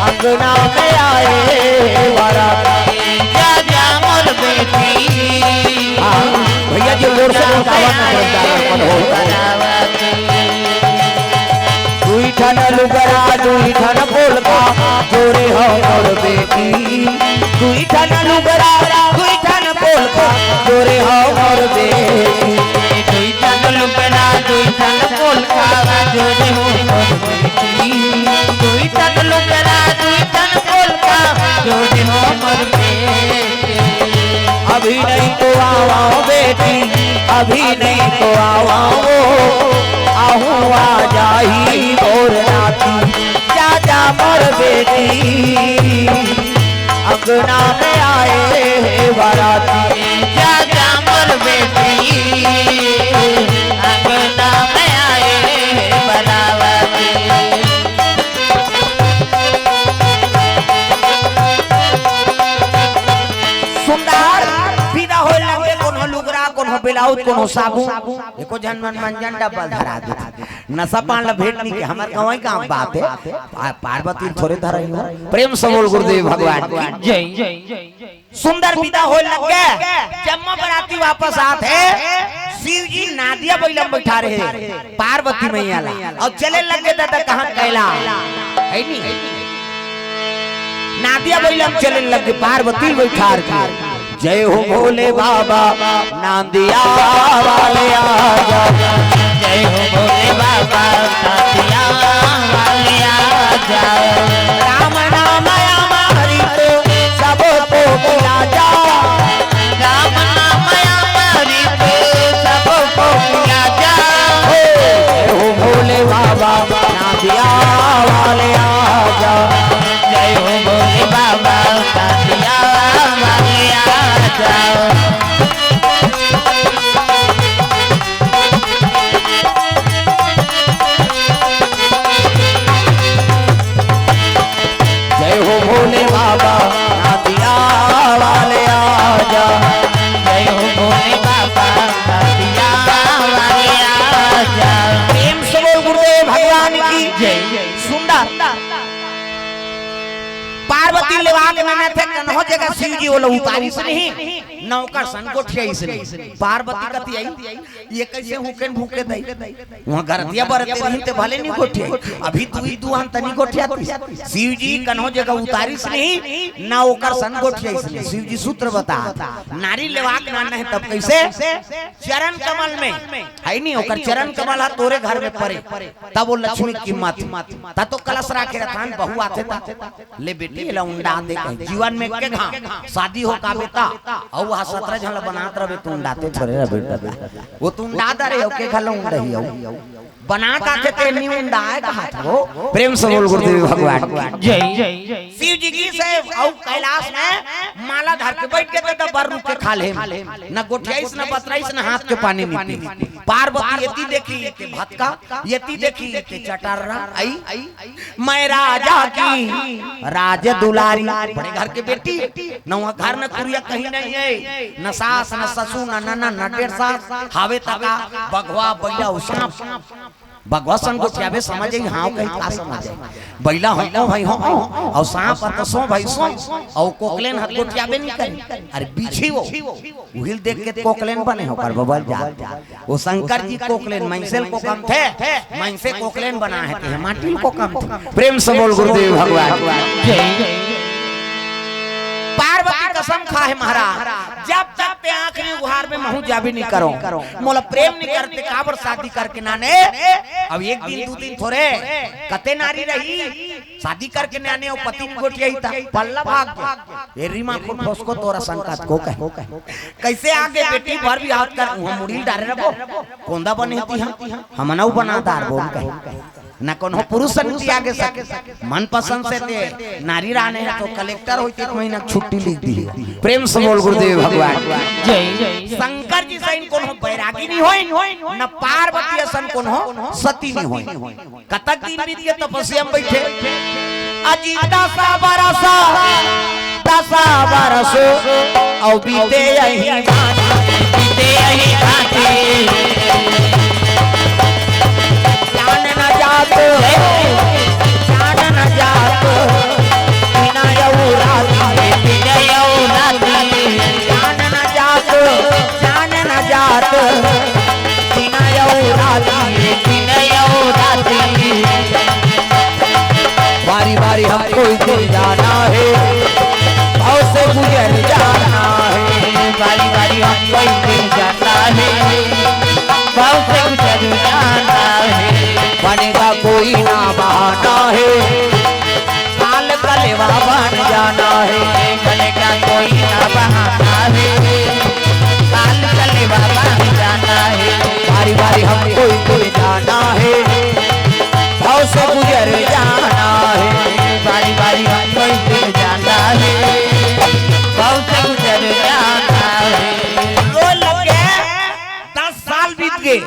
अंगना में आए बाराती जा जा मोर बेटी भैया जी जोर से दुई ठन लुगरा दुई ठन पोलका जोरे हो मोर बेटी दुई ठन लुगरा दुई ठन पोलका जोरे हो मोर बेटी दुई ठन लुगरा दुई ठन पोलका जोरे हो मोर बेटी दुई ठन लुगरा दुई ठन पोलका जोरे हो मोर बेटी अभी नहीं तो आवाओ बेटी अभी नहीं तो आवाओ आहू आ जाही मोर नाती जा जा मोर बेटी अंगना में आए बाराती जा जा मोर बेटी अंगना में आए बाराती सुंदर विदा हो लगे कोनो लुगरा कोनो ब्लाउज कोनो साबुन एको जनमन मंजन डबल धरा दे नशा पान ला भेट नहीं के हमर गवाई का बात है पार्वती थोड़े धरई हो प्रेम से बोल गुरुदेव भगवान की जय सुंदर विदा हो लगे जम्मा बराती वापस आते शिव जी नादिया बैला बैठा रहे पार्वती मैया ला और चले लगे दादा कहां कैला है नहीं नादिया बैला चले लगे पार्वती बैठा रही जय हो भोले बाबा नांदिया वाले आजा जय हो भोले बाबा नांदिया वाले आजा राम नाम अमृत सब को पिला जा राम नाम अमृत सब को पिला जा जय हो भोले बाबा नांदिया वाले आजा जय हो भोले बाबा नांदिया वाले आजा जय हो भोले बाबा नादिया वाले आजा जय हो भोले बाबा नांदिया वाले आजा प्रेम से बोल गुरुदेव भगवान की जय सुंदर पार्वती लेवा के मैंने थे कन्हो जगह शिव जी बोलो उतारी से नहीं नौकर सन को ठियाई से नहीं पार्वती कती आई ये कैसे हुकन भूखे दई वहां घर दिया बरते रही ते भले नहीं कोठियाई अभी तू ही दुआन तनी कोठियाती शिव जी कन्हो जगह उतारी से नहीं नौकर सन को ठियाई से शिव जी सूत्र बता नारी लेवा के ना है तब कैसे चरण कमल में है नहीं होकर चरण कमल है तोरे घर में पड़े तब वो लक्ष्मी की मात ता तो कलश राखे रथान बहु आते ता ले बेटी ला उंडा दे जीवन में के घा शादी हो का बेटा और वहां 17 झल बनात रहे तू उंडाते छोरे रे बेटा वो तू उंडा दरे के खला उंडही हो बना का के ते नी उंडा है कहा वो प्रेम से बोल गुरुदेव भगवान जय शिव जी की से और कैलाश में माला धर के बैठ के तो बर रुक के खा ले न गोठियाइस न बतराइस न हाथ के पानी नहीं पी पार्वती यति देखी के भटका यति देखी के चटर्रा आई मैं राजा की राज दुलारी बड़े घर के बेटी न वहां घर न कुरिया कहीं नहीं है न सास न ससुर न नना न डेढ़ सास हावे तका बगवा बैला सांप भगवान को क्या बे समझ आई हां कहीं का समझ बैला हो भाई हो और सांप त सो भाई सो और कोकलेन हाथ को क्या बे नहीं करे अरे पीछे वो उहिल देख के कोकलेन बने हो पर बबल जा वो शंकर जी कोकलेन मैंसेल को कम थे मैंसे कोकलेन बना है कि माटी को कम थे प्रेम से बोल गुरुदेव भगवान जय पार्वती कसम खा है महाराज जब तक पे आखिरी गुहार में महू जाबी नहीं करो मोला प्रेम नहीं करते काबर शादी करके नाने अब एक दिन दो दिन थोड़े कते नारी रही शादी करके नया वो पति ने गोटिया ही था पल्ला भाग गया ये रीमा को ठोसको तोरा संकात को कहे कैसे आगे बेटी भर भी हाथ कर हम मुड़ी डारे रखो कोंदा बने हम नौ बना दार बोल कहे ना कौन हो पुरुष नीति आगे मन पसंद से ते नारी राने तो कलेक्टर होते 1 महीना छुट्टी लिख दी प्रेम से बोल गुरुदेव भगवान जय शंकर जी सैन कौन हो बैरागी नहीं होई न पार्वती सन कौन हो सती नहीं होई कतक दिन बीत गए तपस्या में बैठे अजी 10 बरस औ बीते यही जान न जात बिना यऊ राती जान न जात बिना यऊ राती बारी बारी हमको दिल जाना है भाव से गुजर जाना है बारी बारी हमको दिल जाना है भाव से गुजर जाना है बनेगा कोई ना बहाना है काल कलेवा बन जाना है बनेगा कोई ना बहाना है काल कलेवा बन जाना है बारी बारी हमको दिल जाना है भाव से गुजर जाना है बारी बारी हमको दिल जाना है भाव से गुजर जाना है रो लग गए 10 साल बीत गए